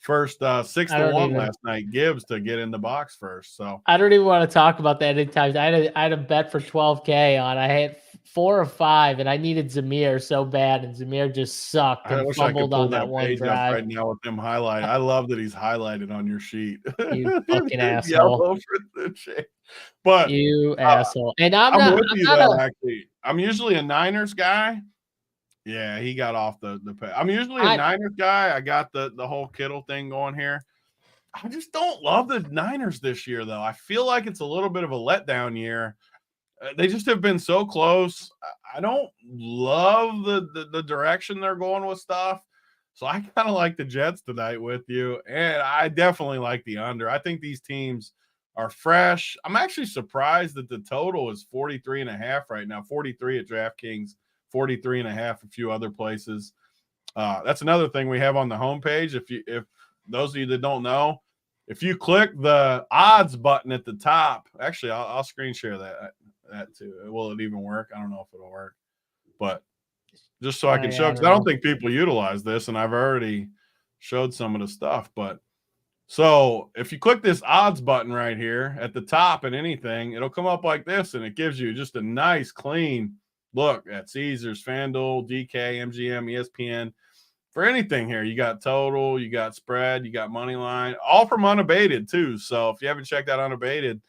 first 6-1 last night, Gibbs to get in the box first. So I don't even want to talk about that anytime. I had a bet for 12K on. I had 4 or 5, and I needed Zamir so bad, and Zamir just sucked and I wish I could fumbled pull on that that one page up drive. right now with him highlighted. I love that he's highlighted on your sheet. You fucking asshole. Yellow for the shade. But you asshole. And I'm with you though. Actually, I'm usually a Niners guy. Yeah, he got off the. I'm usually a Niners guy. I got the whole Kittle thing going here. I just don't love the Niners this year, though. I feel like it's a little bit of a letdown year. They just have been so close. I don't love the direction they're going with stuff. So I kind of like the Jets tonight with you. And I definitely like the under. I think these teams are fresh. I'm actually surprised that the total is 43.5 right now, 43 at DraftKings, 43.5 a few other places. That's another thing we have on the homepage. If those of you that don't know, if you click the odds button at the top, actually, I'll screen share that too. Will it even work? I don't know if it'll work, but just so I can show, because I don't think people utilize this, and I've already showed some of the stuff. But so if you click this odds button right here at the top and anything, it'll come up like this, and it gives you just a nice, clean look at Caesars, FanDuel, DK, MGM, ESPN. For anything here, you got total, you got spread, you got money line, all from unabated too. So if you haven't checked out unabated,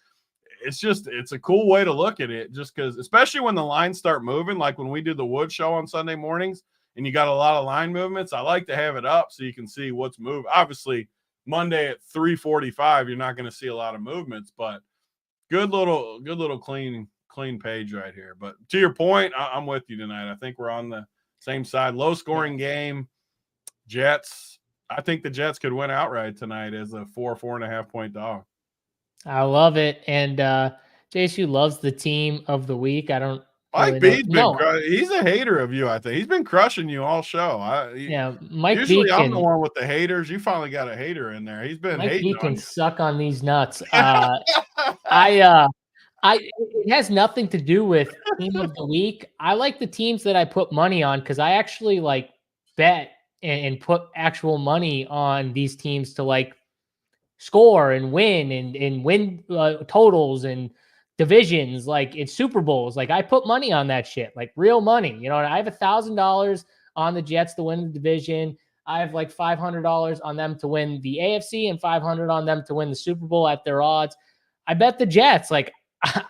it's a cool way to look at it, just because, especially when the lines start moving, like when we do the Wood Show on Sunday mornings and you got a lot of line movements, I like to have it up so you can see what's moving. Obviously, Monday at 3:45, you're not going to see a lot of movements, but good little clean clean page right here. But to your point, I'm with you tonight. I think we're on the same side. Low scoring game. Jets. I think the Jets could win outright tonight as a 4.5 point dog. I love it. And JSU loves the team of the week. I don't Mike really B's know. he's a hater of you, I think. He's been crushing you all show. Mike usually B I'm the one with the haters. You finally got a hater in there. He's been hating Mike B on can you. suck on these nuts. It has nothing to do with team of the week. I like the teams that I put money on because I actually like bet and put actual money on these teams to like score and win and win totals and divisions. Like it's Super Bowls. Like I put money on that shit, like real money. You know, I have $1,000 on the Jets to win the division. I have like $500 on them to win the AFC and $500 on them to win the Super Bowl at their odds. I bet the Jets. Like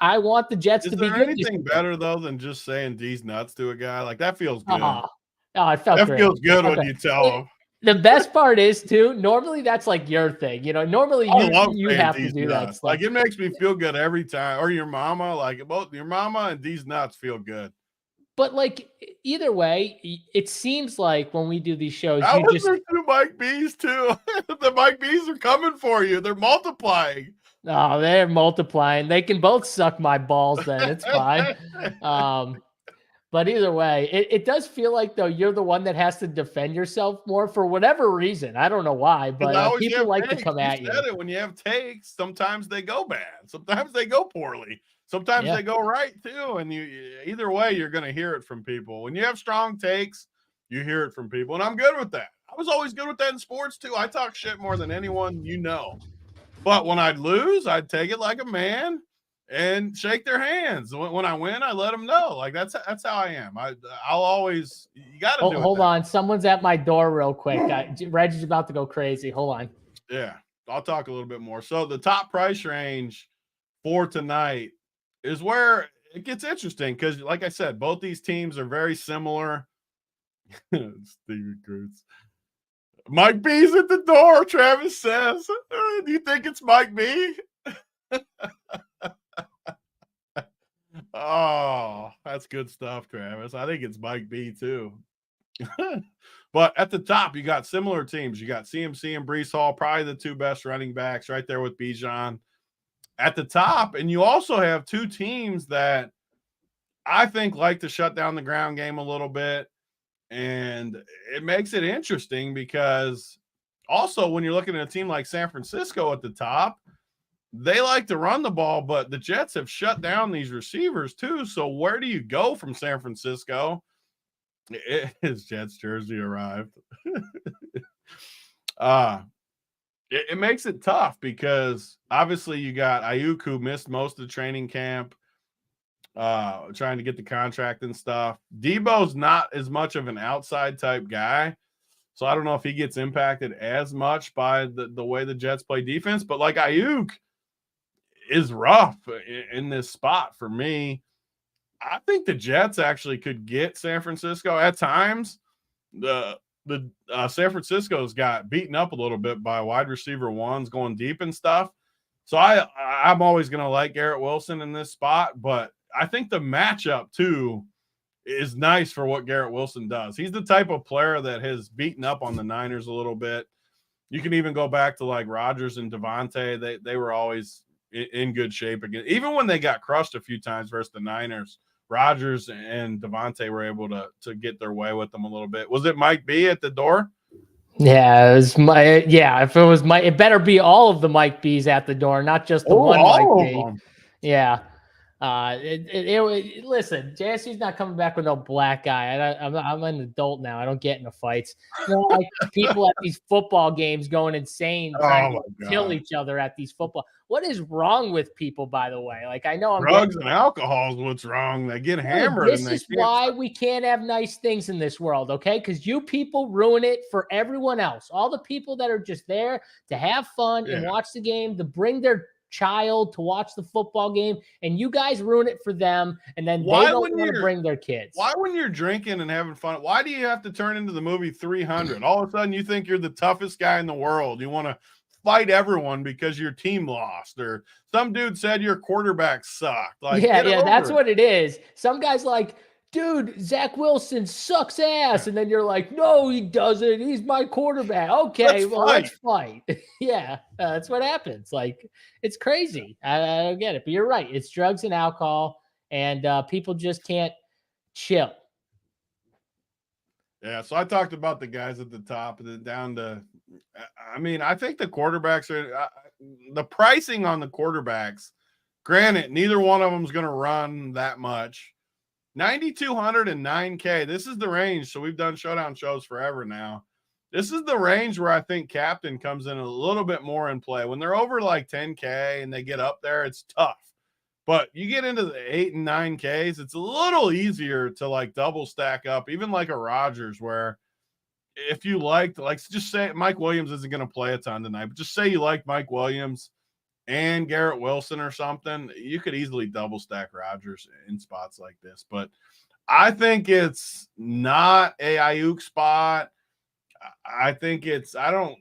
I want the Jets to be good. Is there anything better though than just saying D's nuts to a guy? Like that feels good. It felt that great. feels good when you tell him. The best part is too, normally that's like your thing. You know, normally you have to do that stuff. Like it makes me feel good every time. Or your mama, like both your mama and D's nuts feel good. But like either way, it seems like when we do these shows, there's two Mike B's too. The Mike B's are coming for you. They're multiplying. Oh, they're multiplying. They can both suck my balls then. It's fine. But either way, it does feel like, though, you're the one that has to defend yourself more for whatever reason. I don't know why, but people like to come at you. When you have takes, sometimes they go bad. Sometimes they go poorly. Sometimes they go right, too. And either way, you're going to hear it from people. When you have strong takes, you hear it from people. And I'm good with that. I was always good with that in sports, too. I talk shit more than anyone you know. But when I'd lose, I'd take it like a man and shake their hands. When I win, I let them know. Like that's how I am. I'll always, you got to do it. Hold on. Someone's at my door real quick. Reggie's about to go crazy. Hold on. Yeah. I'll talk a little bit more. So the top price range for tonight is where it gets interesting. Cause like I said, both these teams are very similar. Steven Kurtz. Mike B's at the door, Travis says. Do you think it's Mike B? Oh, that's good stuff, Travis. I think it's Mike B too. But at the top, you got similar teams. You got CMC and Breece Hall, probably the two best running backs right there with Bijan at the top. And you also have two teams that I think like to shut down the ground game a little bit. And it makes it interesting because also when you're looking at a team like San Francisco at the top, they like to run the ball, but the Jets have shut down these receivers too. So where do you go from San Francisco? His Jets jersey arrived. It makes it tough because obviously you got Ayuk who missed most of the training camp. Trying to get the contract and stuff. Debo's not as much of an outside type guy. So I don't know if he gets impacted as much by the way the Jets play defense. But like Ayuk is rough in this spot for me. I think the Jets actually could get San Francisco at times. The San Francisco's got beaten up a little bit by wide receiver ones going deep and stuff. So I'm always going to like Garrett Wilson in this spot, but I think the matchup, too, is nice for what Garrett Wilson does. He's the type of player that has beaten up on the Niners a little bit. You can even go back to, like, Rodgers and Devontae. They were always in good shape again. Even when they got crushed a few times versus the Niners, Rodgers and Devontae were able to get their way with them a little bit. Was it Mike B at the door? Yeah, it was if it was it better be all of the Mike B's at the door, not just the one Mike B. Yeah. Listen, JSU's not coming back with no black guy. I'm an adult now. I don't get into fights. Like people at these football games going insane, trying to kill each other at these football. What is wrong with people, by the way? Like I know drugs and alcohol is what's wrong. They get hammered. This is why we can't have nice things in this world, okay? Because you people ruin it for everyone else. All the people that are just there to have fun and watch the game, to bring their child to watch the football game, and you guys ruin it for them, and then they don't want to bring their kids. Why, when you're drinking and having fun, why do you have to turn into the movie 300? All of a sudden, you think you're the toughest guy in the world. You want to fight everyone because your team lost, or some dude said your quarterback sucked. Like, yeah, that's it. what it is. Some guys like, dude, Zach Wilson sucks ass. And then you're like, no, he doesn't. He's my quarterback. Okay, let's fight. Yeah, that's what happens. Like, it's crazy. I don't get it. But you're right. It's drugs and alcohol, and people just can't chill. Yeah, so I talked about the guys at the top and then down to, I mean, I think the quarterbacks are, the pricing on the quarterbacks, granted, neither one of them is going to run that much. 9,200 and 9K. This is the range. So we've done showdown shows forever now. This is the range where I think captain comes in a little bit more in play. When they're over like 10K and they get up there, it's tough. But you get into the 8 and 9Ks, it's a little easier to like double stack up, even like a Rodgers, where if you liked, like, just say Mike Williams isn't going to play a ton tonight, but just say you like Mike Williams and Garrett Wilson or something, you could easily double stack Rodgers in spots like this. But I think it's not a Ayuk spot. I think it's, I don't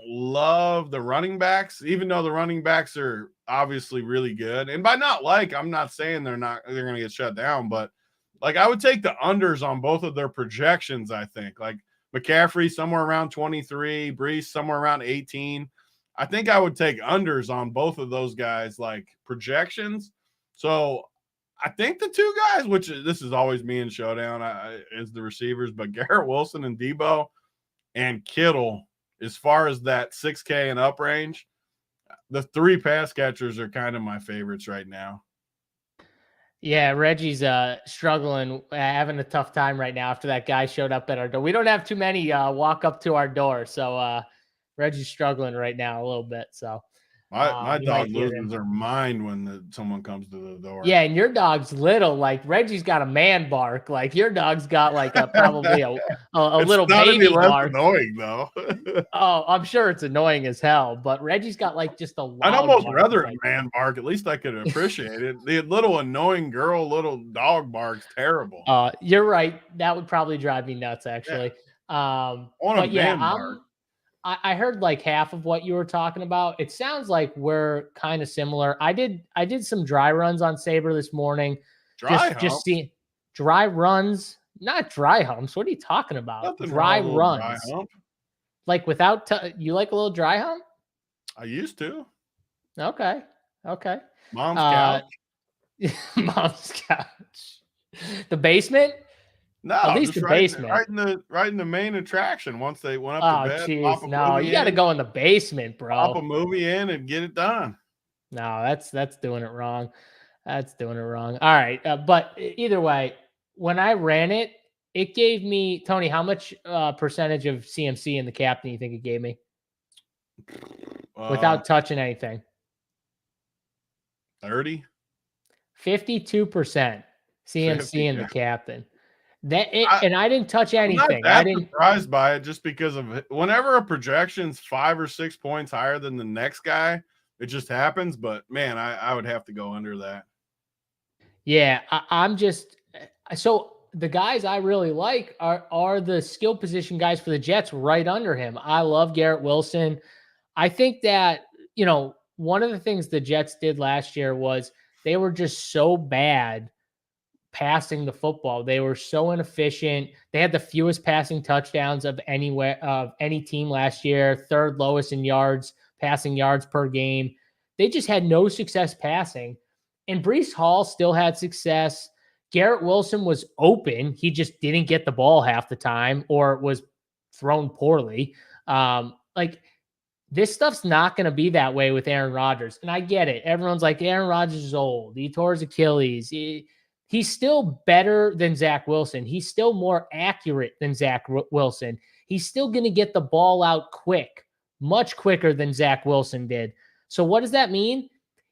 love the running backs, even though the running backs are obviously really good. And by not like, I'm not saying they're going to get shut down, but like I would take the unders on both of their projections. I think like McCaffrey somewhere around 23, Brees somewhere around 18. I think I would take unders on both of those guys, like projections. So I think the two guys, which this is always me in showdown, is the receivers, but Garrett Wilson and Debo and Kittle, as far as that 6K and up range, the three pass catchers are kind of my favorites right now. Yeah, Reggie's struggling, having a tough time right now after that guy showed up at our door. We don't have too many walk up to our door, so Reggie's struggling right now a little bit. So my dog loses her mind when someone comes to the door. Yeah, and your dog's little. Like Reggie's got a man bark. Like your dog's got like probably a little baby bark. Annoying though. Oh, I'm sure it's annoying as hell. But Reggie's got like just a loud I'd almost bark. rather a man bark. At least I could appreciate it. The little annoying little dog bark's terrible. You're right. That would probably drive me nuts, actually. Yeah. But yeah, I heard like half of what you were talking about. It sounds like we're kind of similar. I did some dry runs on Sabre this morning. Just seeing dry runs, not dry humps. What are you talking about? Nothing dry runs. Dry hump. Like without you like a little dry hump? I used to. Okay. Mom's couch. Mom's couch. The basement? No, at least the basement. Right in the main attraction. Once they went up to bed. Geez, no, you got to go in the basement, bro. Pop a movie in and get it done. No, that's doing it wrong. That's doing it wrong. All right, but either way, when I ran it, it gave me, Tony, how much percentage of CMC in the captain you think it gave me without touching anything? 30, 52% CMC in the captain. And I didn't touch anything. I'm not surprised by it just because of it. Whenever a projection's 5 or 6 points higher than the next guy, it just happens. But man, I would have to go under that. Yeah, I'm just so the guys I really like are the skill position guys for the Jets right under him. I love Garrett Wilson. I think that, one of the things the Jets did last year was they were just so bad passing the football. They were so inefficient. They had the fewest passing touchdowns of any team last year, third lowest in passing yards per game. They just had no success passing. And Breece Hall still had success. Garrett Wilson was open. He just didn't get the ball half the time or was thrown poorly. This stuff's not going to be that way with Aaron Rodgers. And I get it. Everyone's like, Aaron Rodgers is old. He tore his Achilles. He's still better than Zach Wilson. He's still more accurate than Zach Wilson. He's still going to get the ball out quick, much quicker than Zach Wilson did. So what does that mean?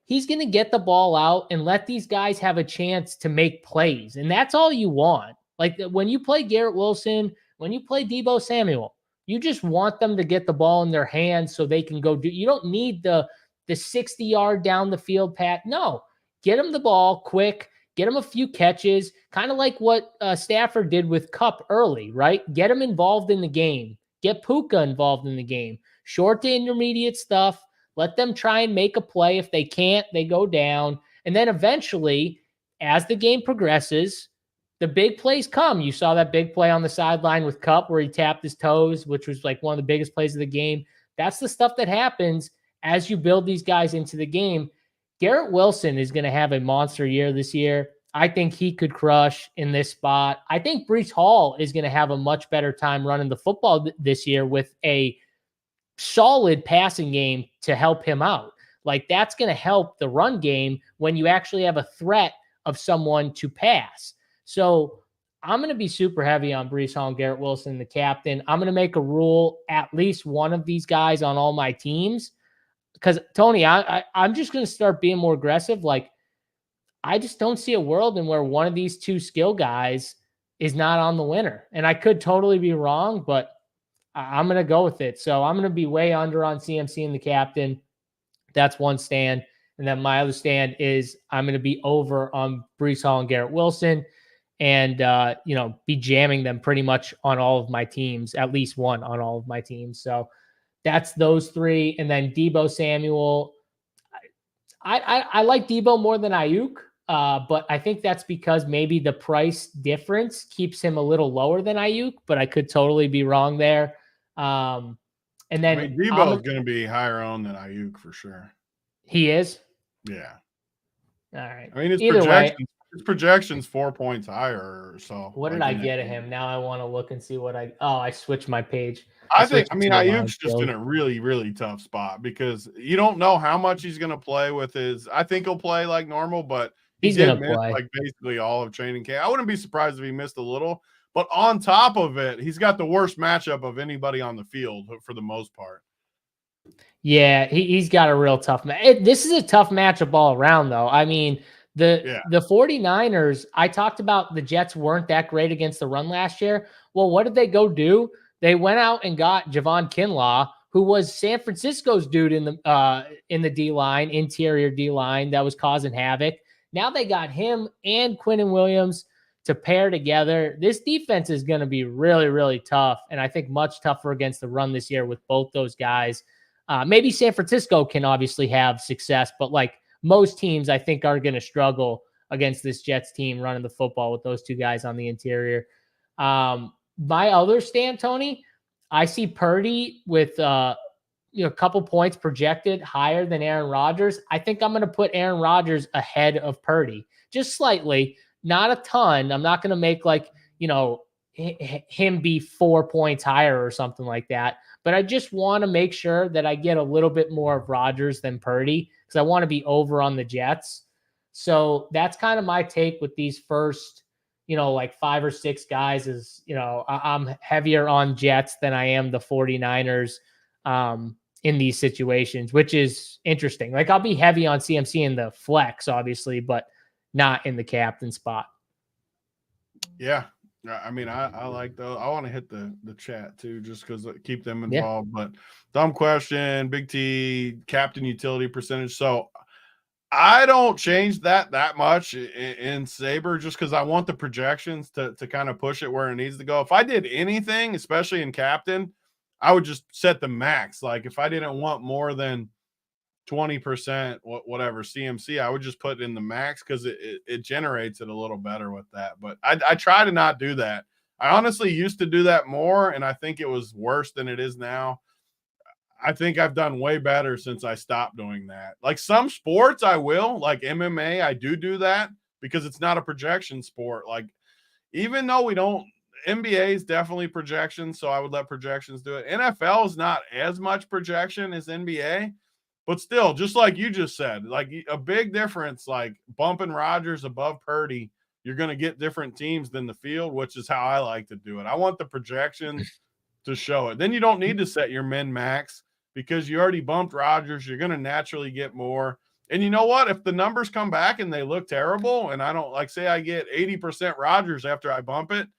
He's going to get the ball out and let these guys have a chance to make plays. And that's all you want. Like when you play Garrett Wilson, when you play Deebo Samuel, you just want them to get the ball in their hands so they can go you don't need the 60-yard down the field pat. No, get them the ball quick. Get him a few catches, kind of like what Stafford did with Kupp early, right? Get him involved in the game. Get Puka involved in the game. short to intermediate stuff. Let them try and make a play. If they can't, they go down. And then eventually, as the game progresses, the big plays come. You saw that big play on the sideline with Kupp where he tapped his toes, which was like one of the biggest plays of the game. That's the stuff that happens as you build these guys into the game. Garrett Wilson is going to have a monster year this year. I think he could crush in this spot. I think Breece Hall is going to have a much better time running the football this year with a solid passing game to help him out. Like that's going to help the run game when you actually have a threat of someone to pass. So I'm going to be super heavy on Breece Hall and Garrett Wilson, the captain. I'm going to make a rule at least one of these guys on all my teams. Because Tony, I'm just going to start being more aggressive. Like I just don't see a world in where one of these two skill guys is not on the winner. And I could totally be wrong, but I'm going to go with it. So I'm going to be way under on CMC and the captain. That's one stand. And then my other stand is I'm going to be over on Breece Hall and Garrett Wilson and, be jamming them pretty much on all of my teams, at least one on all of my teams. So that's those three. And then Deebo Samuel. I like Deebo more than Ayuk, but I think that's because maybe the price difference keeps him a little lower than Ayuk, but I could totally be wrong there. And then Deebo is going to be higher owned than Ayuk for sure. He is? Yeah. All right. I mean, his projections 4 points higher. So what did I get at him? Now I want to look and see what I switched my page. Ayuk's just in a really, really tough spot because you don't know how much he's going to play with I think he'll play like normal, but he's going to play like basically all of training camp. I wouldn't be surprised if he missed a little, but on top of it, he's got the worst matchup of anybody on the field for the most part. Yeah, he's got a real tough match. This is a tough matchup all around, though. I mean, the 49ers, I talked about the Jets weren't that great against the run last year. Well, what did they go do? They went out and got Javon Kinlaw, who was San Francisco's dude in the D-line, interior D-line that was causing havoc. Now they got him and Quinnen Williams to pair together. This defense is going to be really, really tough, and I think much tougher against the run this year with both those guys. Maybe San Francisco can obviously have success, but like most teams, I think are going to struggle against this Jets team running the football with those two guys on the interior. My other stand, Tony, I see Purdy with a couple points projected higher than Aaron Rodgers. I think I'm going to put Aaron Rodgers ahead of Purdy, just slightly, not a ton. I'm not going to make him be 4 points higher or something like that. But I just want to make sure that I get a little bit more of Rodgers than Purdy because I want to be over on the Jets. So that's kind of my take with these first, 5 or 6 guys is, I'm heavier on Jets than I am the 49ers in these situations, which is interesting. Like I'll be heavy on CMC in the flex, obviously, but not in the captain spot. Yeah. I mean, I like those. I want to hit the chat too, just because keep them involved. Yeah. But dumb question, Big T, captain utility percentage. So I don't change that much in Saber just because I want the projections to kind of push it where it needs to go. If I did anything, especially in captain, I would just set the max. Like if I didn't want more than 20%, whatever CMC, I would just put in the max because it generates it a little better with that. But I try to not do that. I honestly used to do that more, and I think it was worse than it is now. I think I've done way better since I stopped doing that. Like some sports I will, like MMA, I do that because it's not a projection sport. Like even though we don't, NBA is definitely projection, so I would let projections do it. NFL is not as much projection as NBA. But still, just like you just said, like a big difference, like bumping Rodgers above Purdy, you're going to get different teams than the field, which is how I like to do it. I want the projections to show it. Then you don't need to set your min max because you already bumped Rodgers. You're going to naturally get more. And you know what? If the numbers come back and they look terrible and I don't like say I get 80% Rodgers after I bump it,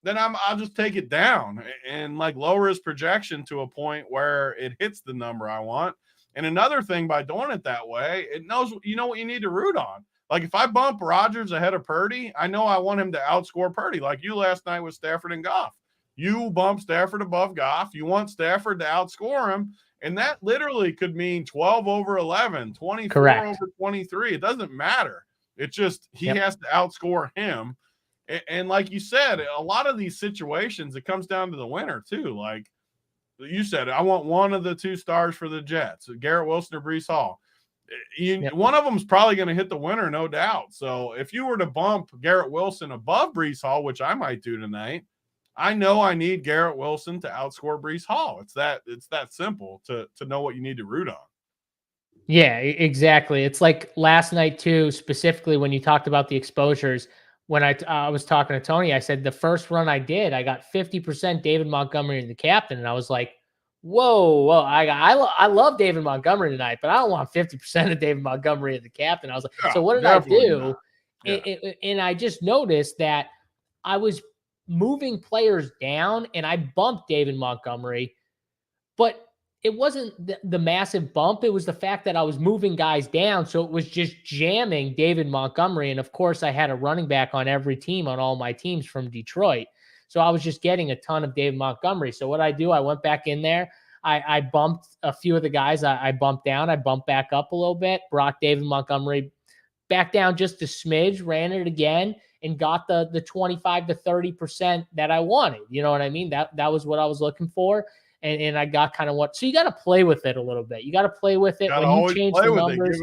then I'll just take it down and like lower his projection to a point where it hits the number I want. And another thing, by doing it that way, it knows you know what you need to root on. Like if I bump Rodgers ahead of Purdy, I know I want him to outscore Purdy, like you last night with Stafford and Goff. You bump Stafford above Goff. You want Stafford to outscore him. And that literally could mean 12 over 11, 24 Correct. over 23. It doesn't matter. It's just he Yep. has to outscore him. And like you said, a lot of these situations, it comes down to the winner too. Like you said, I want one of the two stars for the Jets, Garrett Wilson or Breece Hall. One of them is probably going to hit the winner, no doubt. So if you were to bump Garrett Wilson above Breece Hall, which I might do tonight, I know I need Garrett Wilson to outscore Breece Hall. It's that simple to know what you need to root on. Yeah, exactly. It's like last night too, specifically when you talked about the exposures. When I was talking to Tony, I said the first run I did, I got 50% David Montgomery in the captain, and I was like, whoa. I love David Montgomery tonight, but I don't want 50% of David Montgomery in the captain. I was like, so what did I do? And I just noticed that I was moving players down, and I bumped David Montgomery, but it wasn't the massive bump. It was the fact that I was moving guys down. So it was just jamming David Montgomery. And of course, I had a running back on every team on all my teams from Detroit. So I was just getting a ton of David Montgomery. So what I do, I went back in there. I bumped a few of the guys. I bumped down. I bumped back up a little bit. Brought David Montgomery back down just a smidge, ran it again, and got the 25 to 30% that I wanted. You know what I mean? That was what I was looking for. And I got kind of so you got to play with it a little bit. You got to play with it when you change the numbers.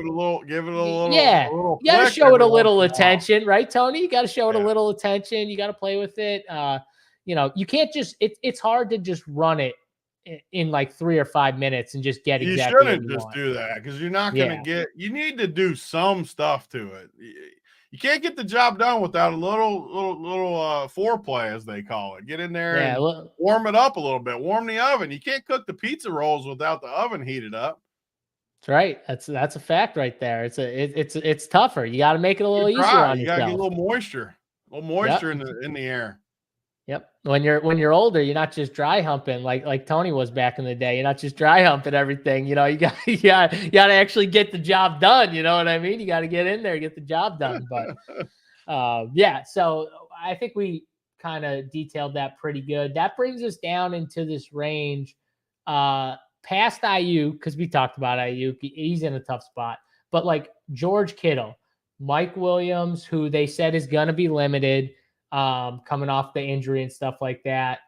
Give it a little. Yeah, you got to show it a little attention, right, Tony? You got to show it a little attention. You got to play with it. You can't just. It's hard to just run it in like 3 or 5 minutes and just get exactly. You shouldn't just do that because you're not going to get. You need to do some stuff to it. You can't get the job done without a little foreplay, as they call it. Get in there and warm it up a little bit. Warm the oven. You can't cook the pizza rolls without the oven heated up. That's right. That's a fact right there. It's tougher. You got to make it a little easier on yourself. You got to get a little moisture in the air. Yep. When you're older, you're not just dry humping like Tony was back in the day. You're not just dry humping everything. You got to actually get the job done. You know what I mean? You got to get in there and get the job done. But so I think we kind of detailed that pretty good. That brings us down into this range past IU, because we talked about IU. He's in a tough spot. But like George Kittle, Mike Williams, who they said is going to be limited, coming off the injury and stuff like that.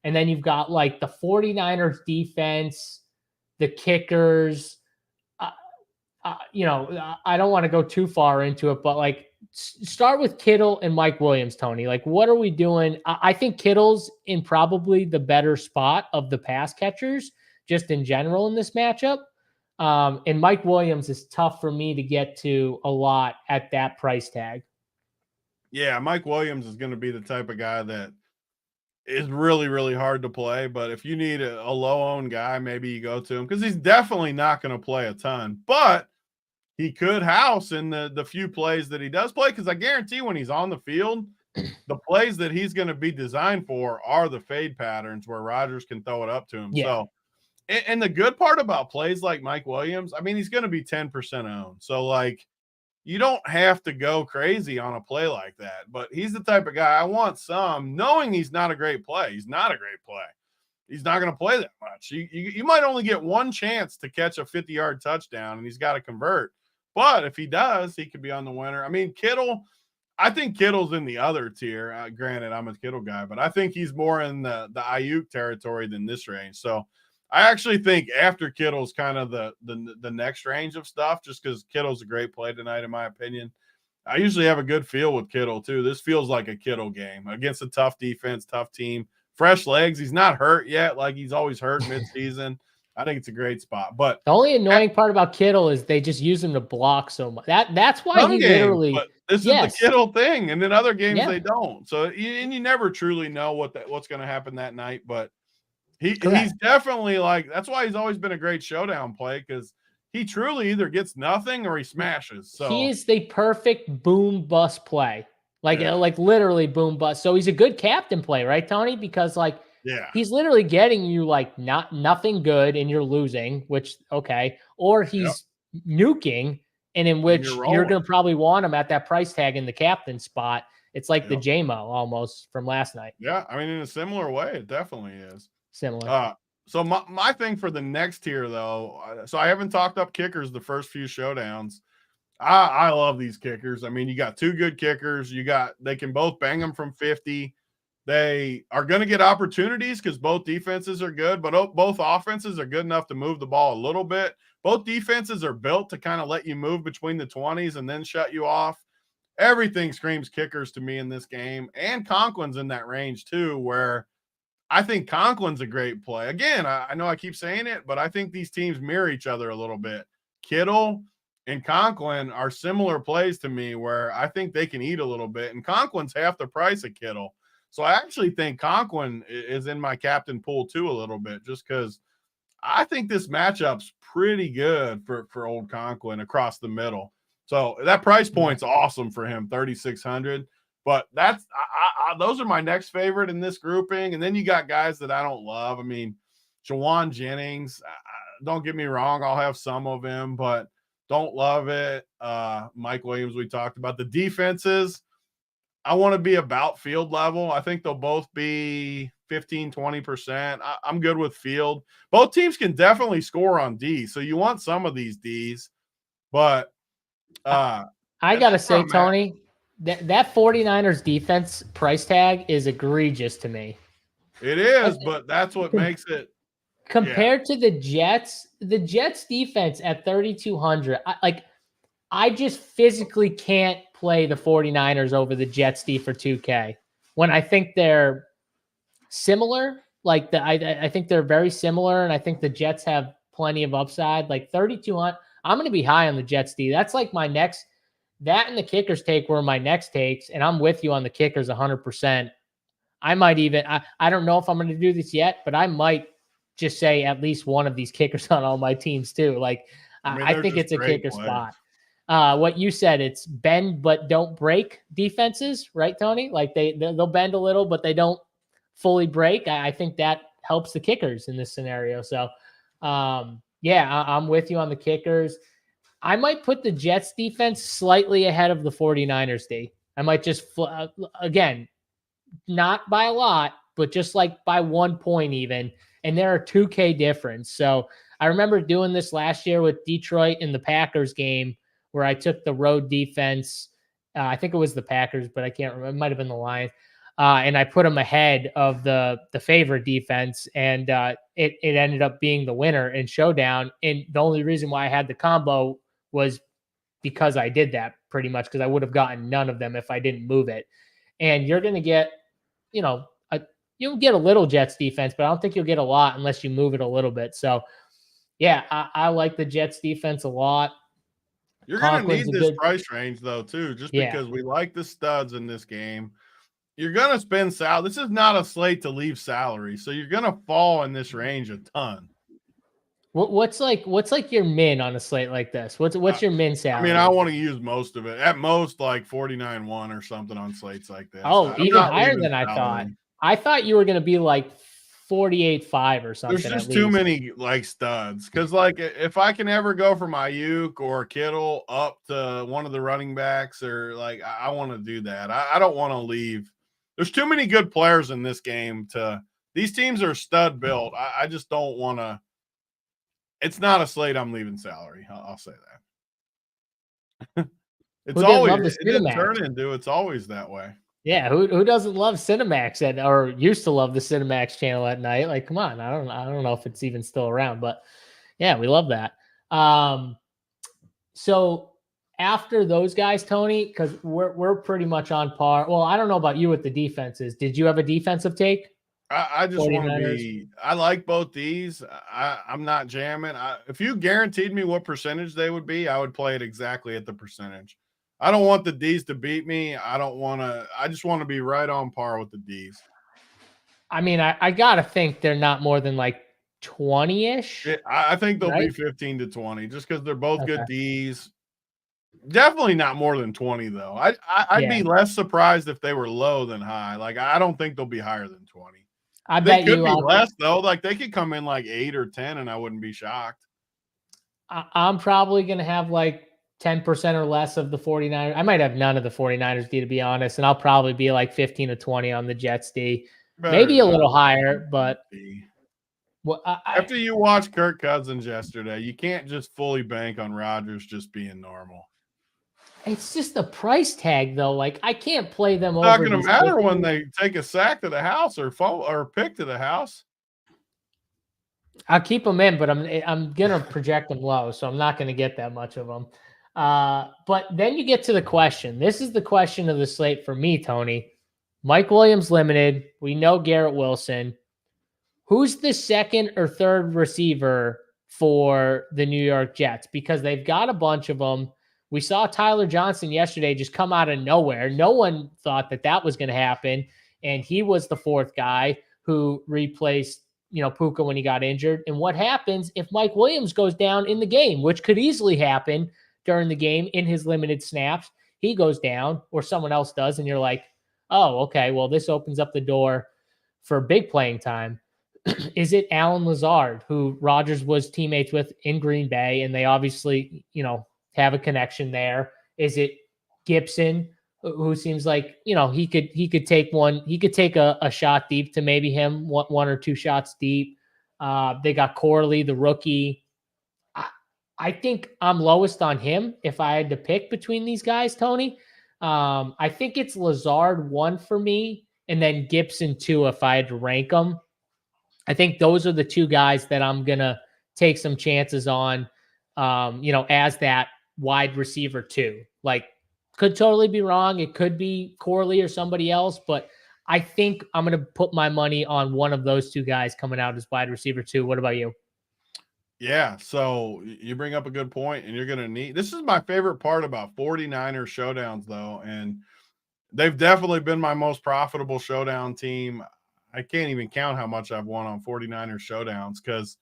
And then you've got like the 49ers defense, the kickers. I don't want to go too far into it, but like start with Kittle and Mike Williams, Tony. Like, what are we doing? I think Kittle's in probably the better spot of the pass catchers just in general in this matchup. And Mike Williams is tough for me to get to a lot at that price tag. Yeah, Mike Williams is going to be the type of guy that is really, really hard to play. But if you need a low-owned guy, maybe you go to him because he's definitely not going to play a ton. But he could house in the few plays that he does play because I guarantee when he's on the field, the plays that he's going to be designed for are the fade patterns where Rodgers can throw it up to him. Yeah. So, and the good part about plays like Mike Williams, I mean, he's going to be 10% owned. So, like, you don't have to go crazy on a play like that, but he's the type of guy I want some, knowing he's not a great play. He's not a great play. He's not going to play that much. You might only get one chance to catch a 50-yard touchdown, and he's got to convert. But if he does, he could be on the winner. I mean, Kittle, I think Kittle's in the other tier. Granted, I'm a Kittle guy, but I think he's more in the Ayuk territory than this range. So I actually think after Kittle's kind of the next range of stuff, just because Kittle's a great play tonight, in my opinion. I usually have a good feel with Kittle, too. This feels like a Kittle game against a tough defense, tough team. Fresh legs. He's not hurt yet like he's always hurt midseason. I think it's a great spot. But the only annoying part about Kittle is they just use him to block so much. That's why he literally. But this is the Kittle thing, and in other games they don't. So you never truly know what's going to happen that night. But he's definitely like that's why he's always been a great showdown play because he truly either gets nothing or he smashes. So he is the perfect boom bust play, like literally boom bust. So he's a good captain play, right, Tony? Because he's literally getting you like nothing good and you're losing, which or he's nuking, and in which you're going to probably want him at that price tag in the captain spot. It's like the JMO almost from last night. Yeah, I mean, in a similar way, it definitely is. Similar. So my thing for the next tier, though, so I haven't talked up kickers the first few showdowns. I love these kickers. I mean, you got two good kickers. They can both bang them from 50. They are going to get opportunities because both defenses are good, but both offenses are good enough to move the ball a little bit. Both defenses are built to kind of let you move between the 20s and then shut you off. Everything screams kickers to me in this game, and Conklin's in that range too, where I think Conklin's a great play. Again, I know I keep saying it, but I think these teams mirror each other a little bit. Kittle and Conklin are similar plays to me where I think they can eat a little bit, and Conklin's half the price of Kittle. So I actually think Conklin is in my captain pool too a little bit, just because I think this matchup's pretty good for old Conklin across the middle. So that price point's awesome for him, 3,600. But that's those are my next favorite in this grouping. And then you got guys that I don't love. I mean, Jawan Jennings, don't get me wrong, I'll have some of him, but don't love it. Mike Williams, we talked about. The defenses, I want to be about field level. I think they'll both be 15, 20%. I'm good with field. Both teams can definitely score on D, so you want some of these Ds. But I got to say, Tony, that 49ers defense price tag is egregious to me. It is, but that's what makes it. Compared to the Jets defense at 3,200, I just physically can't play the 49ers over the Jets D for 2K when I think they're similar. I think they're very similar, and I think the Jets have plenty of upside. Like 3,200, I'm going to be high on the Jets D. That's like my next. That and the kickers take were my next takes, and I'm with you on the kickers 100%. I might even. I don't know if I'm going to do this yet, but I might just say at least one of these kickers on all my teams too. Like I think it's a kicker spot. What you said, it's bend but don't break defenses, right, Tony? Like they'll bend a little, but they don't fully break. I think that helps the kickers in this scenario. So, I'm with you on the kickers. I might put the Jets defense slightly ahead of the 49ers D. I might just, again, not by a lot, but just like by 1 point even. And there are 2K difference. So I remember doing this last year with Detroit in the Packers game where I took the road defense. I think it was the Packers, but I can't remember. It might have been the Lions. And I put them ahead of the favorite defense, and it ended up being the winner in Showdown. And the only reason why I had the combo was because I did that pretty much, because I would have gotten none of them if I didn't move it. And you're going to get, you'll get a little Jets defense, but I don't think you'll get a lot unless you move it a little bit. So, yeah, I like the Jets defense a lot. You're going to need this price range, though, too, just because we like the studs in this game. You're going to spend salary. This is not a slate to leave salary, so you're going to fall in this range a ton. What's like your min on a slate like this? What's your min salary? I mean, I want to use most of it. At most, like 49.1 or something on slates like this. Oh, even higher than I thought. I thought you were going to be like 48.5 or something. There's just too many like studs. Because like if I can ever go from Ayuk or Kittle up to one of the running backs, or like I want to do that. I don't want to leave. There's too many good players in this game. These teams are stud built. I just don't want to. It's not a slate I'm leaving salary. I'll say that. It's always it didn't turn into. It's always that way. Yeah, who doesn't love Cinemax or used to love the Cinemax channel at night? Like, come on, I don't know if it's even still around, but yeah, we love that. So after those guys, Tony, because we're pretty much on par. Well, I don't know about you with the defenses. Did you have a defensive take? I just want to be. I like both these. I'm not jamming. If you guaranteed me what percentage they would be, I would play it exactly at the percentage. I don't want the D's to beat me. I just want to be right on par with the D's. I mean, I got to think they're not more than like 20-ish. I think they'll be 15 to 20 just because they're both good D's. Definitely not more than 20, though. I'd be less surprised if they were low than high. Like, I don't think they'll be higher than 20. I bet you could be less, though. Like, they could come in like 8 or 10, and I wouldn't be shocked. I'm probably going to have like 10% or less of the 49ers. I might have none of the 49ers D, to be honest, and I'll probably be like 15 or 20 on the Jets D. Maybe a little higher, but after you watch Kirk Cousins yesterday, you can't just fully bank on Rodgers just being normal. It's just the price tag, though. Like, I can't play them over. It's not going to matter when they take a sack to the house or pick to the house. I'll keep them in, but I'm gonna project them low, so I'm not gonna get that much of them. But then you get to the question. This is the question of the slate for me, Tony. Mike Williams limited. We know Garrett Wilson. Who's the second or third receiver for the New York Jets? Because they've got a bunch of them. We saw Tyler Johnson yesterday just come out of nowhere. No one thought that was going to happen, and he was the fourth guy who replaced Puka when he got injured. And what happens if Mike Williams goes down in the game, which could easily happen during the game in his limited snaps? He goes down or someone else does, and you're like, oh, okay, well, this opens up the door for big playing time. Is it Alan Lazard, who Rodgers was teammates with in Green Bay, and they obviously, have a connection there? Is it Gibson, who seems like, he could take a shot deep to maybe him, one or two shots deep? They got Corley, the rookie. I think I'm lowest on him if I had to pick between these guys, Tony. I think it's Lazard 1 for me, and then Gibson 2 if I had to rank them. I think those are the two guys that I'm going to take some chances on, as that wide receiver 2. Like, could totally be wrong. It could be Corley or somebody else, but I think I'm going to put my money on one of those two guys coming out as wide receiver 2. What about you? Yeah, so you bring up a good point, and you're going to need – this is my favorite part about 49ers showdowns, though, and they've definitely been my most profitable showdown team. I can't even count how much I've won on 49ers showdowns because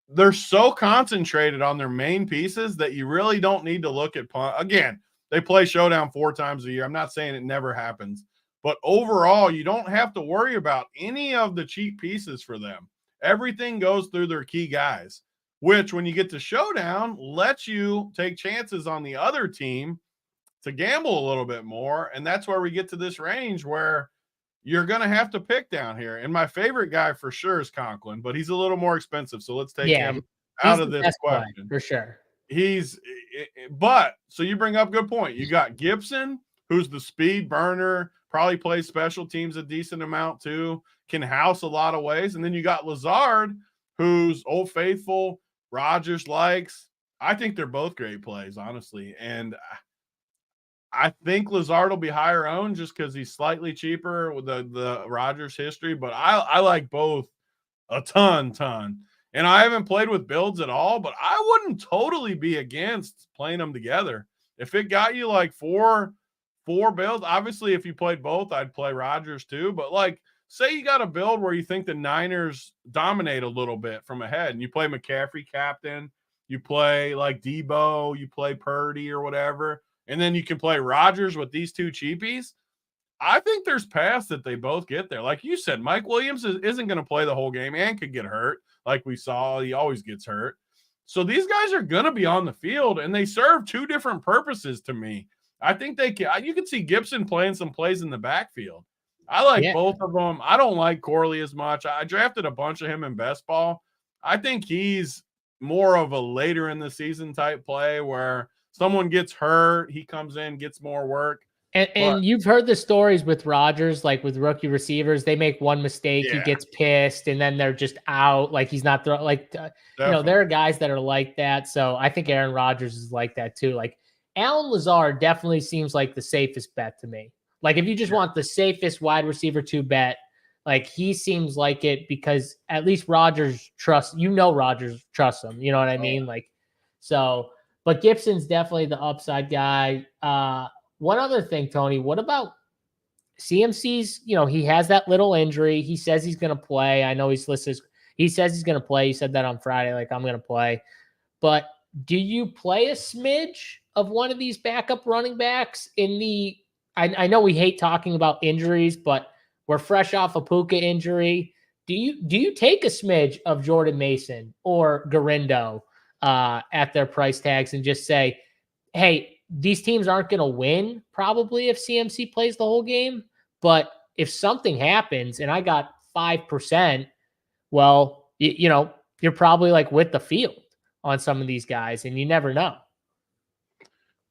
they're so concentrated on their main pieces that you really don't need to look at punt. Again, they play showdown 4 times a year. I'm not saying it never happens, but overall, you don't have to worry about any of the cheap pieces for them. Everything goes through their key guys, which when you get to showdown, lets you take chances on the other team to gamble a little bit more. And that's where we get to this range where you're going to have to pick down here. And my favorite guy for sure is Conklin, but he's a little more expensive. So let's take him out of this question. For sure. So you bring up a good point. You got Gibson, who's the speed burner, probably plays special teams a decent amount too, can house a lot of ways. And then you got Lazard, who's Old Faithful, Rodgers likes. I think they're both great plays, honestly. And I think Lazard will be higher owned just because he's slightly cheaper with the Rodgers history, but I like both a ton. And I haven't played with builds at all, but I wouldn't totally be against playing them together. If it got you like four builds, obviously if you played both, I'd play Rodgers too. But like, say you got a build where you think the Niners dominate a little bit from ahead, and you play McCaffrey captain, you play like Debo, you play Purdy or whatever, and then you can play Rodgers with these two cheapies. I think there's paths that they both get there. Like you said, Mike Williams isn't going to play the whole game and could get hurt. Like we saw, he always gets hurt. So these guys are going to be on the field, and they serve two different purposes to me. I think you can see Gibson playing some plays in the backfield. I like both of them. I don't like Corley as much. I drafted a bunch of him in best ball. I think he's more of a later in the season type play where someone gets hurt, he comes in, gets more work. And you've heard the stories with Rodgers, like with rookie receivers, they make one mistake, he gets pissed, and then they're just out. Like he's not there are guys that are like that. So I think Aaron Rodgers is like that too. Like Alan Lazard definitely seems like the safest bet to me. Like if you just want the safest wide receiver 2 bet, like he seems like it because at least Rodgers trusts him. You know what I mean? Like, so, but Gibson's definitely the upside guy. One other thing, Tony, what about CMC's? He has that little injury. He says he's going to play. I know he says he's going to play. He said that on Friday, like I'm going to play. But do you play a smidge of one of these backup running backs in the, I know we hate talking about injuries, but we're fresh off a Puka injury. Do you take a smidge of Jordan Mason or Garindo at their price tags and just say, hey, these teams aren't going to win probably if CMC plays the whole game. But if something happens and I got 5%, well, you know, you're probably like with the field on some of these guys, and you never know.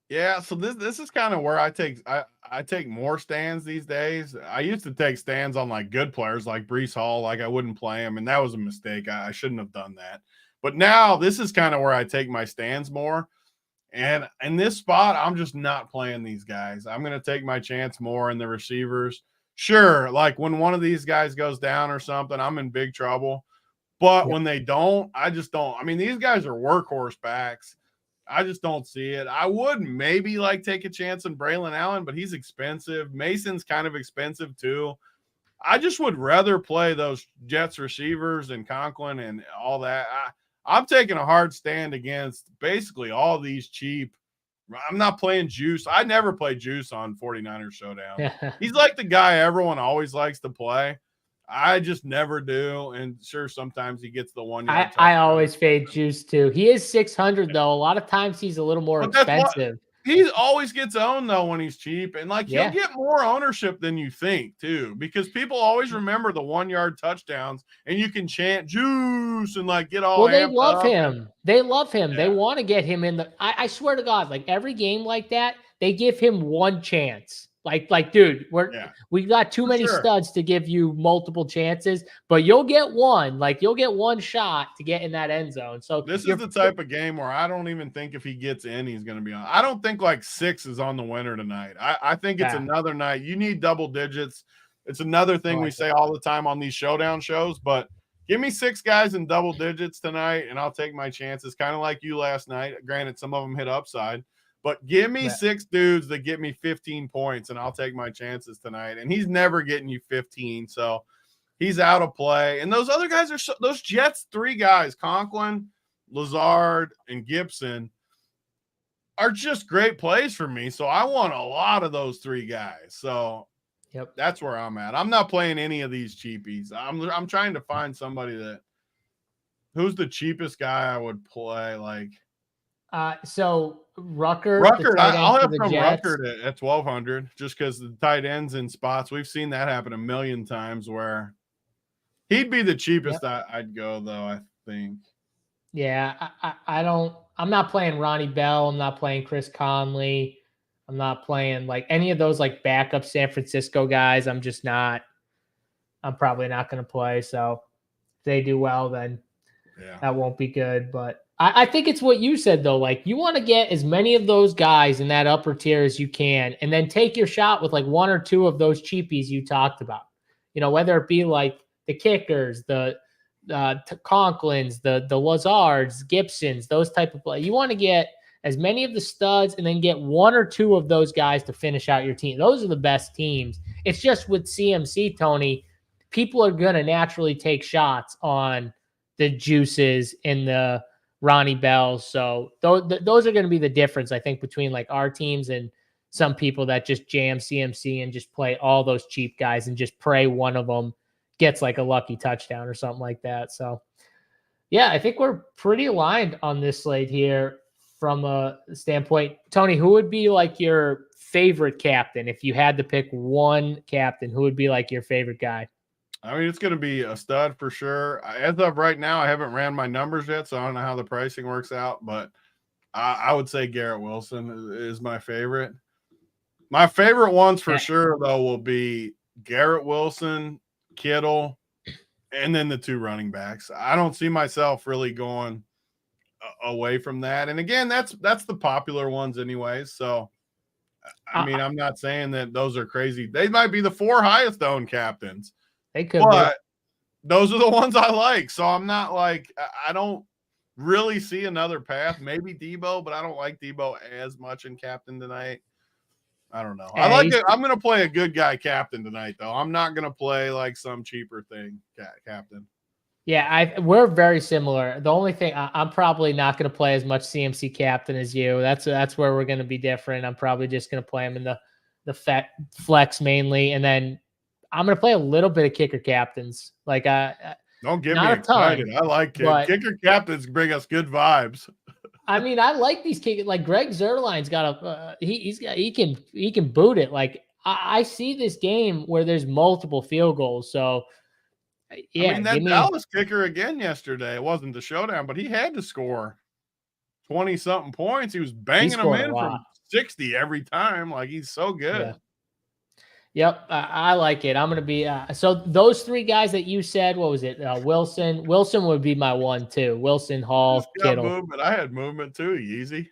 Yeah, so this is kind of where I take more stands these days. I used to take stands on like good players like Breece Hall, like I wouldn't play him, and that was a mistake. I shouldn't have done that. But now this is kind of where I take my stands more. And in this spot, I'm just not playing these guys. I'm going to take my chance more in the receivers. Sure, like when one of these guys goes down or something, I'm in big trouble. But when they don't, I just don't. I mean, these guys are workhorse backs. I just don't see it. I would maybe like take a chance on Braylon Allen, but he's expensive. Mason's kind of expensive too. I just would rather play those Jets receivers and Conklin and all that. I'm taking a hard stand against basically all these cheap. I'm not playing Juice. I never play Juice on 49ers Showdown. He's like the guy everyone always likes to play. I just never do. And sure, sometimes he gets the 1 yard. I always fade Juice too. He is 600 though. A lot of times he's a little more expensive. He always gets owned though when he's cheap, and like he'll get more ownership than you think too, because people always remember the 1 yard touchdowns, and you can chant Juice and like get all. Well, they love him. They love him. Yeah. They want to get him in the. I swear to God, like every game like that, they give him one chance. Like, dude, we got too many studs to give you multiple chances, but you'll get one. Like, you'll get one shot to get in that end zone. So this is the type of game where I don't even think if he gets in, he's going to be on. I don't think like 6 is on the winner tonight. I think it's another night. You need double digits. It's another thing we say all the time on these Showdown shows, but give me 6 guys in double digits tonight, and I'll take my chances. Kind of like you last night. Granted, some of them hit upside. But give me 6 dudes that get me 15 points, and I'll take my chances tonight. And he's never getting you 15, so he's out of play. And those other guys are those Jets 3 guys, Conklin, Lazard, and Gibson, are just great plays for me. So I want a lot of those 3 guys. So that's where I'm at. I'm not playing any of these cheapies. I'm trying to find somebody who's the cheapest guy I would play. Like, so Rucker, I'll have from Rucker at 1,200 just because the tight ends in spots. We've seen that happen a million times where he'd be the cheapest I'd go, though, I think. Yeah, I'm not playing Ronnie Bell. I'm not playing Chris Conley. I'm not playing like any of those like backup San Francisco guys. I'm probably not going to play. So if they do well, then that won't be good. But I think it's what you said, though. Like, you want to get as many of those guys in that upper tier as you can, and then take your shot with like 1 or 2 of those cheapies you talked about. You know, whether it be like the kickers, the Conklins, the Lazards, Gibsons, those type of play. You want to get as many of the studs and then get 1 or 2 of those guys to finish out your team. Those are the best teams. It's just with CMC, Tony, people are going to naturally take shots on the Juices and the Ronnie Bells. So those are going to be the difference, I think, between like our teams and some people that just jam CMC and just play all those cheap guys and just pray one of them gets like a lucky touchdown or something like that. So yeah, I think we're pretty aligned on this slate here from a standpoint. Tony, who would be like your favorite captain? If you had to pick one captain, who would be like your favorite guy? I mean, it's going to be a stud for sure. As of right now, I haven't ran my numbers yet, so I don't know how the pricing works out, but I would say Garrett Wilson is my favorite. My favorite ones for sure, though, will be Garrett Wilson, Kittle, and then the 2 running backs. I don't see myself really going away from that. And again, that's the popular ones anyways. So, I mean, I'm not saying that those are crazy. They might be the 4 highest owned captains. They could, but those are the ones I like. So I'm not like, I don't really see another path. Maybe Debo, but I don't like Debo as much in captain tonight. I don't know. I like it. I'm going to play a good guy captain tonight, though. I'm not going to play like some cheaper thing captain. Yeah, we're very similar. The only thing I'm probably not going to play as much CMC captain as you. That's where we're going to be different. I'm probably just going to play him in the flex mainly, and then I'm going to play a little bit of kicker captains. Like, don't get me excited. I like kicker captains bring us good vibes. I mean, I like these kickers. Like Greg Zerline's got a he can boot it. Like I see this game where there's multiple field goals. So yeah, I mean, that Dallas kicker again yesterday. It wasn't the showdown, but he had to score 20-something points. He was banging them in from 60 every time. Like, he's so good. Yeah. Yep, I like it. I'm going to be so those three guys that you said, what was it? Wilson would be my one too. Wilson, Hall, Kittle. Movement. I had movement too. Yeezy.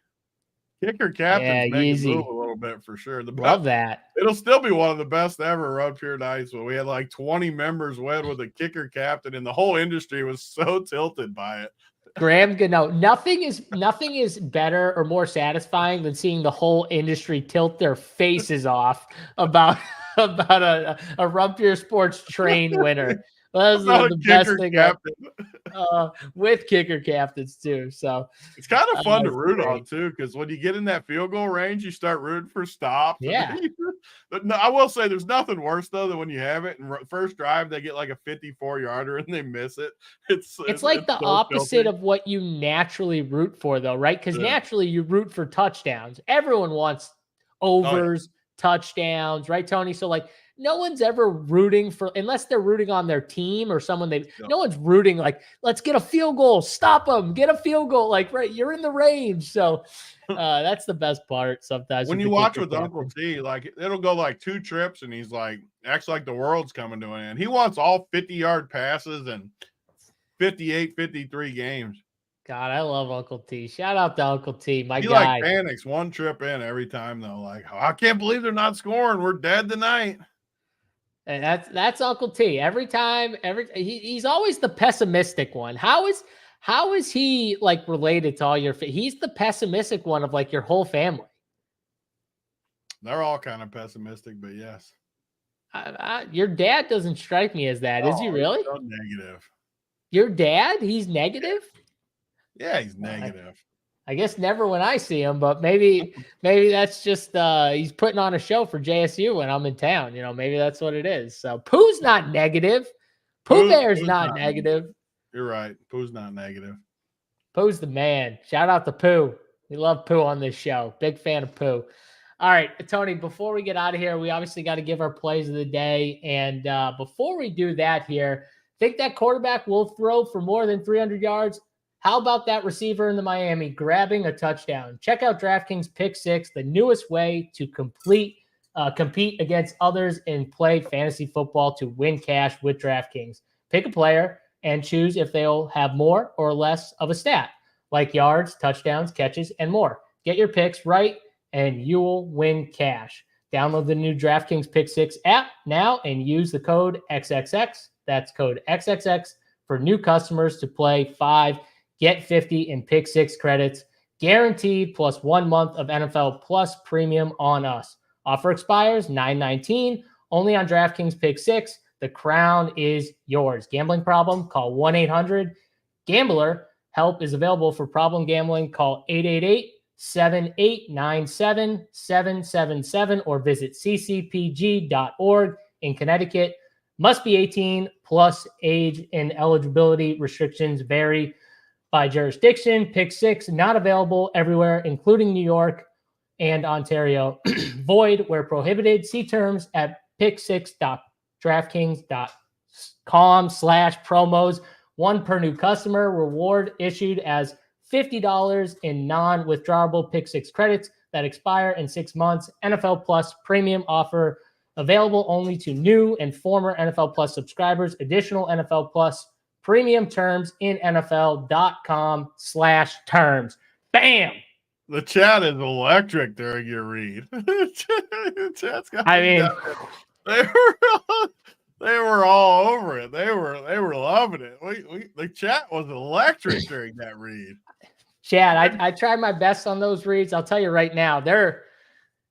Kicker captains make it move a little bit for sure. Love that. It'll still be one of the best ever Road Pure Nights. But we had like 20 members wed with a kicker captain, and the whole industry was so tilted by it. Graham, no, nothing is better or more satisfying than seeing the whole industry tilt their faces off about a Road Pure Sports train winner. That's the best thing with kicker captains too. So it's kind of fun to root on too, because when you get in that field goal range, you start rooting for stops. Yeah. But no, I will say there's nothing worse though than when you have it and first drive they get like a 54-yarder and they miss it. It's like the opposite of what you naturally root for though, right? Because naturally you root for touchdowns. Everyone wants overs, touchdowns, right, Tony? So like no one's ever rooting for, unless they're rooting on their team or someone no one's rooting like, let's get a field goal, stop them, get a field goal. Like, right, you're in the range. So that's the best part sometimes. When you watch with Uncle T, like it'll go like 2 trips and he's like, acts like the world's coming to an end. He wants all 50-yard passes and 58, 53 games. God, I love Uncle T. Shout out to Uncle T, my guy. He like panics 1 trip in every time though. Like, I can't believe they're not scoring. We're dead tonight. And that's Uncle T. Every time, he's always the pessimistic one. How is he like related to all your? He's the pessimistic one of like your whole family. They're all kind of pessimistic, but yes. Your dad doesn't strike me as that. Is he really? So negative. Your dad? He's negative? Yeah, he's negative. I guess never when I see him, but maybe that's just he's putting on a show for JSU when I'm in town. You know, maybe that's what it is. So Pooh's not negative. Pooh Bear's not negative. You're right. Pooh's not negative. Pooh's the man. Shout out to Pooh. We love Pooh on this show. Big fan of Pooh. All right, Tony, before we get out of here, we obviously got to give our plays of the day. And before we do that here, think that quarterback will throw for more than 300 yards? How about that receiver in the Miami grabbing a touchdown? Check out DraftKings Pick 6, the newest way to compete against others and play fantasy football to win cash with DraftKings. Pick a player and choose if they'll have more or less of a stat, like yards, touchdowns, catches, and more. Get your picks right, and you will win cash. Download the new DraftKings Pick 6 app now and use the code XXX. That's code XXX for new customers to play 5. Get 50 in Pick 6 credits, guaranteed, plus 1 month of NFL Plus premium on us. Offer expires 9/19, only on DraftKings Pick 6. The crown is yours. Gambling problem? Call 1-800-GAMBLER. Help is available for problem gambling. Call 888-7897-777 or visit ccpg.org in Connecticut. Must be 18 plus. Age and eligibility restrictions vary by jurisdiction. Pick 6 not available everywhere, including New York and Ontario. Void where prohibited. See terms at pick6.draftkings.com/promos. 1 per new customer. Reward issued as $50 in non-withdrawable Pick 6 credits that expire in 6 months. NFL Plus premium offer available only to new and former NFL Plus subscribers. Additional NFL Plus premium terms in NFL.com/terms. Bam! The chat is electric during your read. They were all over it. They were loving it. The chat was electric during that read. Chad, I tried my best on those reads. I'll tell you right now, they're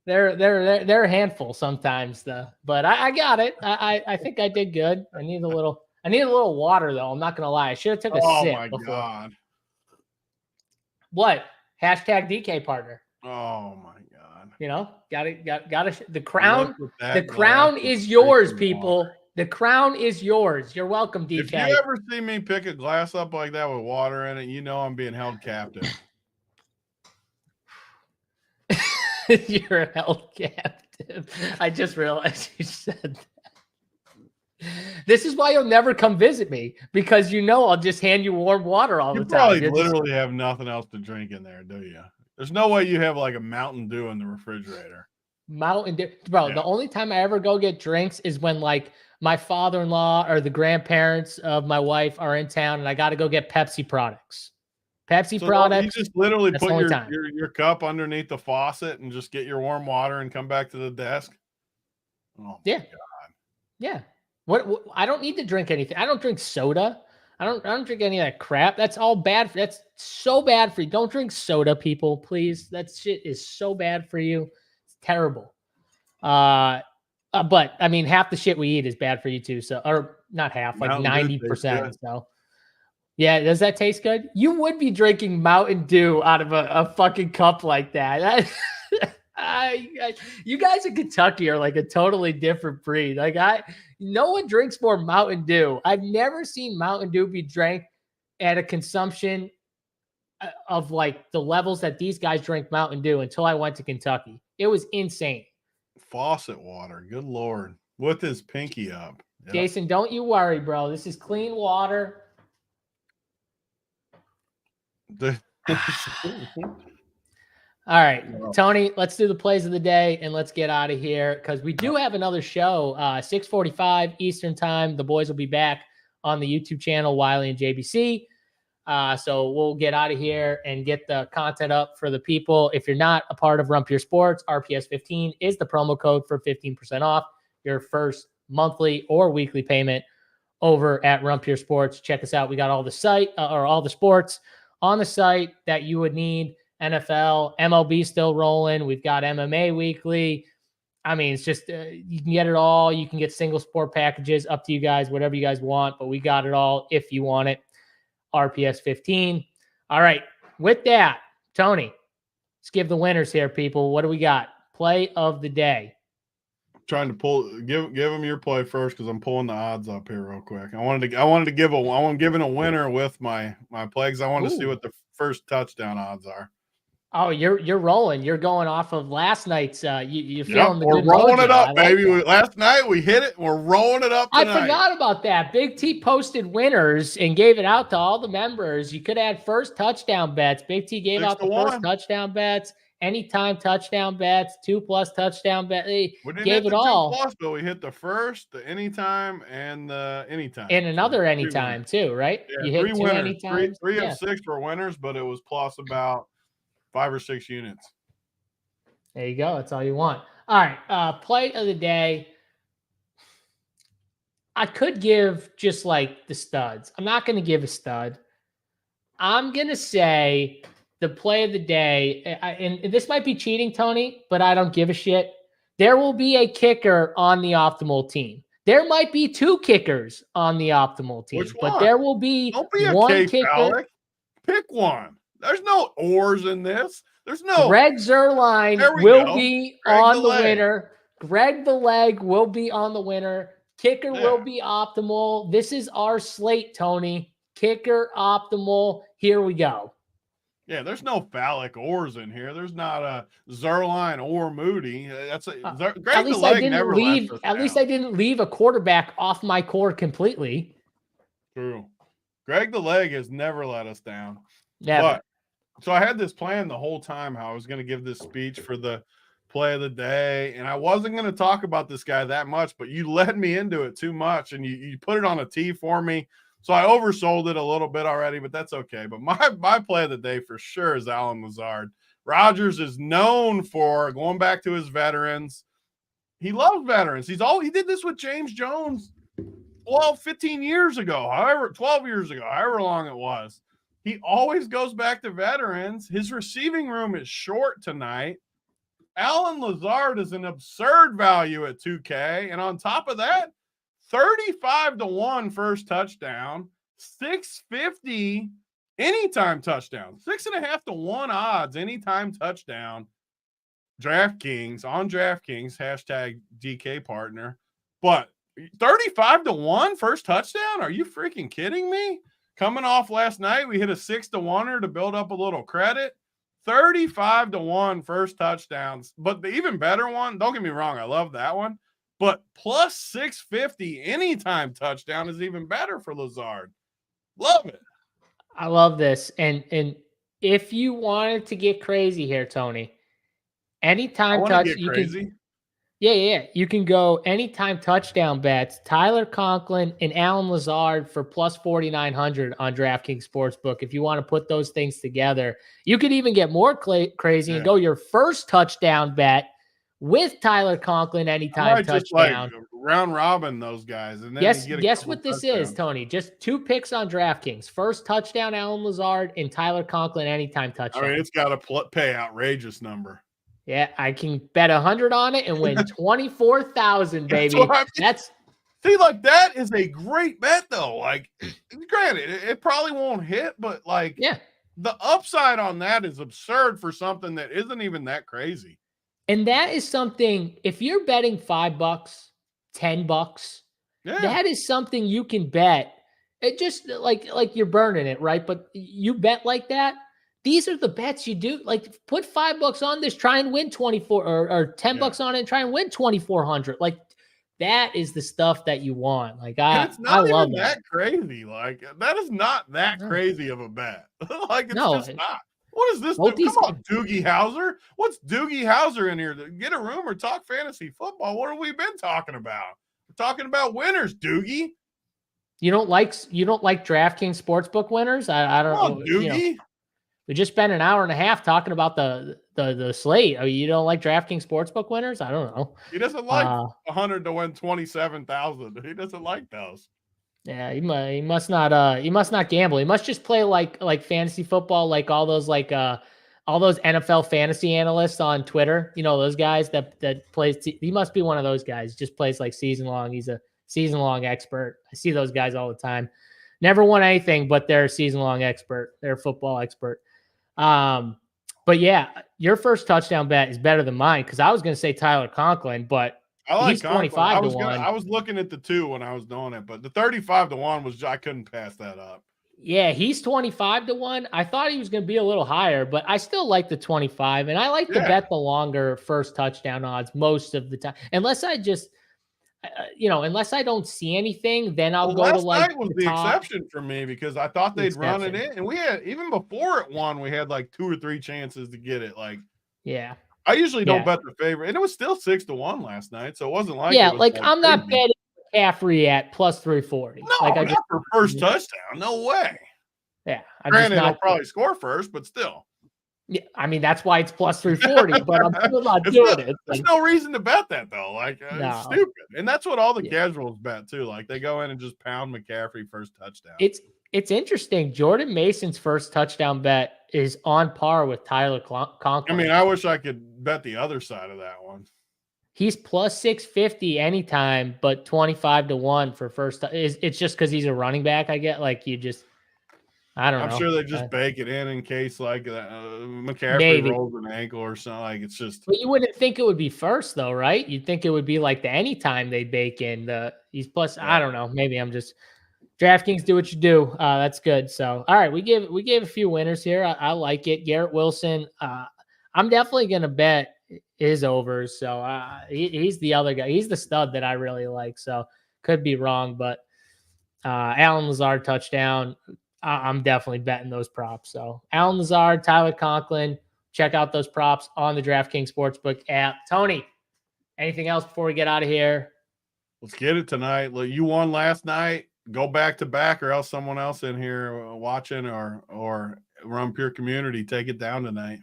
a handful sometimes, but I got it. I think I did good. I need a little water though. I'm not gonna lie. I should have took a sip. Oh my God! What? Hashtag DK partner. Oh my God! You know, got the crown. The crown is yours, people. Water. The crown is yours. You're welcome, DK. If you ever see me pick a glass up like that with water in it, you know I'm being held captive. You're held captive. I just realized you said that. This is why you'll never come visit me, because I'll just hand you warm water all You the time. probably You're literally have nothing else to drink in there, do you? There's no way you have like a Mountain Dew in the refrigerator. Mountain Dew. Bro, the only time I ever go get drinks is when like my father-in-law or the grandparents of my wife are in town and I got to go get Pepsi products. Pepsi products. You just literally that's put the only time. your cup underneath the faucet and just get your warm water and come back to the desk. Oh Yeah. my God. Yeah. What I don't need to drink anything. I don't drink soda. I don't drink any of that crap. That's all bad. That's so bad for you. Don't drink soda, people, please. That shit is so bad for you. It's terrible. But I mean, half the shit we eat is bad for you too. So, or not half, like 90%. So, yeah, does that taste good? You would be drinking Mountain Dew out of a fucking cup like that. You guys in Kentucky are like a totally different breed. Like no one drinks more Mountain Dew. I've never seen Mountain Dew be drank at a consumption of like the levels that these guys drink Mountain Dew until I went to Kentucky. It was insane. Faucet water, good Lord, with his pinky up. Yep. Jason, don't you worry, bro. This is clean water. All right, Tony, let's do the plays of the day and let's get out of here because we do have another show, 6:45 Eastern time. The boys will be back on the YouTube channel, Wiley and JBC. So we'll get out of here and get the content up for the people. If you're not a part of Rump Your Sports, RPS15 is the promo code for 15% off your first monthly or weekly payment over at Rump Your Sports. Check us out. We got all the site or all the sports on the site that you would need. NFL, MLB still rolling. We've got MMA weekly. I mean, it's just you can get it all. You can get single sport packages, up to you guys, whatever you guys want, but we got it all if you want it. RPS 15. All right. With that, Tony, let's give the winners here, people. What do we got? Play of the day. I'm trying to give them your play first because I'm pulling the odds up here real quick. I wanted to give a winner with my plays. I wanted to see what the first touchdown odds are. Oh, you're rolling. You're going off of last night's. You're feeling the good. We're rolling it up, baby. Last night we hit it. We're rolling it up tonight. I forgot about that. Big T posted winners and gave it out to all the members. You could add first touchdown bets. Big T gave out the first touchdown bets, anytime touchdown bets, 2+ touchdown bet. We didn't gave hit it all. 2+, but we hit the first, the anytime, and the anytime. And another anytime too, right? Yeah, you hit 2 anytimes. Three of 6 were winners, but it was plus about 5 or 6 units. There you go. That's all you want. All right. Play of the day. I could give just like the studs. I'm not going to give a stud. I'm going to say the play of the day. And this might be cheating, Tony, but I don't give a shit. There will be a kicker on the optimal team. There might be 2 kickers on the optimal team. Which one? But there will be, don't be one kicker. Alec. Pick one. There's no oars in this. There's no. Greg Zuerlein will be on the winner. Greg the Leg will be on the winner. Kicker will be optimal. This is our slate, Tony. Kicker optimal. Here we go. Yeah, there's no phallic oars in here. There's not a Zuerlein or Moody. That's Greg the Leg never left us At least I didn't leave a quarterback off my core completely. True. Greg the Leg has never let us down. Never. But, so I had this plan the whole time how I was going to give this speech for the play of the day, and I wasn't going to talk about this guy that much, but you led me into it too much, and you put it on a tee for me, so I oversold it a little bit already, but that's okay. But my play of the day for sure is Allen Lazard. Rodgers is known for going back to his veterans. He loves veterans. He did this with James Jones 15 years ago, 12 years ago, however long it was. He always goes back to veterans. His receiving room is short tonight. Allen Lazard is an absurd value at 2K. And on top of that, 35-1 first touchdown, 650 anytime touchdown, 6.5-1 odds anytime touchdown. DraftKings, hashtag DK partner. But 35-1 first touchdown? Are you freaking kidding me? Coming off last night, we hit a 6-1er to build up a little credit. 35-1 first touchdowns. But the even better one, don't get me wrong, I love that one. But plus 650 anytime touchdown is even better for Lazard. Love it. I love this. And if you wanted to get crazy here, Tony, anytime touch, you crazy. can. Yeah. You can go anytime touchdown bets. Tyler Conklin and Alan Lazard for plus 4,900 on DraftKings Sportsbook. If you want to put those things together, you could even get more crazy and go your first touchdown bet with Tyler Conklin anytime touchdown. Just like round robin those guys, and then guess what this is, Tony? Just 2 picks on DraftKings. First touchdown, Alan Lazard, and Tyler Conklin anytime touchdown. I mean, it's got to pay outrageous number. Yeah, I can bet 100 on it and win 24,000, baby. That's see, like that is a great bet, though. Like, granted, it probably won't hit, but like, the upside on that is absurd for something that isn't even that crazy. And that is something. If you're betting $5, $10, that is something you can bet. It just like you're burning it, right? But you bet like that. These are the bets you do. Like, put $5 on this, try and win 24 or $10 on it and try and win 2,400. Like, that is the stuff that you want. Like, it's not even that crazy. Like, that is not that crazy of a bet. Like, it's just not. What is this? Come on, Doogie Howser. What's Doogie Howser in here? Get a room or talk fantasy football. What have we been talking about? We're talking about winners, Doogie. You don't like DraftKings Sportsbook winners? I don't know. Doogie. We just spent an hour and a half talking about the slate. You don't like DraftKings Sportsbook winners? I don't know. He doesn't like 100 to win 27,000. He doesn't like those. Yeah, he must not gamble. He must just play like fantasy football, like all those NFL fantasy analysts on Twitter. You know, those guys that plays. He must be one of those guys. Just plays like season long. He's a season long expert. I see those guys all the time. Never won anything, but they're a season long expert. They're a football expert. But yeah, your first touchdown bet is better than mine because I was going to say Tyler Conklin, but he's 25-1. I was looking at the 2 when I was doing it, but the 35-1 was, I couldn't pass that up. Yeah, he's 25-1. I thought he was going to be a little higher, but I still like the 25, and I like to bet the longer first touchdown odds most of the time, unless I just. Unless I don't see anything, then I'll go to like. Last night was the exception for me because I thought they'd run it in, and we had even before it won, we had like 2 or 3 chances to get it. Like, I usually don't bet the favorite, and it was still 6-1 last night, so it wasn't like I'm not betting McCaffrey at plus 340. No, not for first touchdown. No way. Yeah, granted, he'll probably score first, but still. Yeah, I mean, that's why it's plus 340, but I'm still not doing it. There's no reason to bet that, though. Like, it's stupid. And that's what all the casuals bet, too. Like, they go in and just pound McCaffrey first touchdown. It's interesting. Jordan Mason's first touchdown bet is on par with Tyler Conklin. I mean, I wish I could bet the other side of that one. He's plus 650 anytime, but 25-1 for first. It's just because he's a running back, I get. Like, I don't know. I'm sure they just bake it in case like McCaffrey rolls an ankle or something. Like, it's just. But you wouldn't think it would be first though, right? You'd think it would be like the anytime they bake in he's plus. I don't know. Maybe I'm just DraftKings. Do what you do. That's good. So all right, we gave a few winners here. I like it. Garrett Wilson. I'm definitely gonna bet his overs. So he's the other guy. He's the stud that I really like. So could be wrong, but Alan Lazard touchdown. I'm definitely betting those props. So Alan Lazard, Tyler Conklin, check out those props on the DraftKings Sportsbook app. Tony, anything else before we get out of here? Let's get it tonight. Look, you won last night. Go back to back, or else someone else in here watching or Run Pure Community take it down tonight.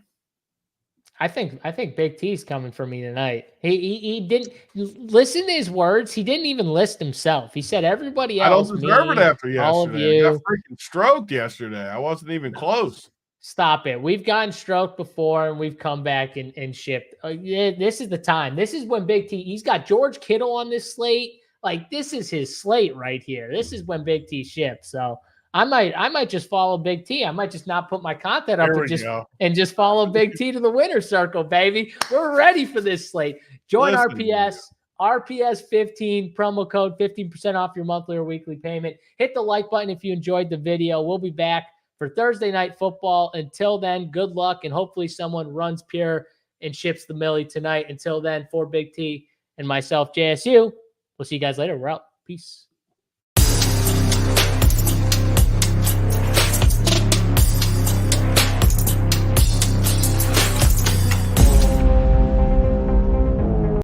I think Big T's coming for me tonight. He didn't listen to his words. He didn't even list himself. He said everybody else. I don't deserve it after yesterday. All of you. I got freaking stroked yesterday. I wasn't even close. Stop it. We've gotten stroked before and we've come back and shipped. This is the time. This is when Big T, he's got George Kittle on this slate. Like, this is his slate right here. This is when Big T ships. So I might just follow Big T. I might just not put my content up and just follow Big T to the winner's circle, baby. We're ready for this slate. Join RPS 15 promo code 15% off your monthly or weekly payment. Hit the like button if you enjoyed the video. We'll be back for Thursday night football. Until then, good luck, and hopefully someone runs pure and ships the Millie tonight. Until then, for Big T and myself, JSU, we'll see you guys later. We're out. Peace.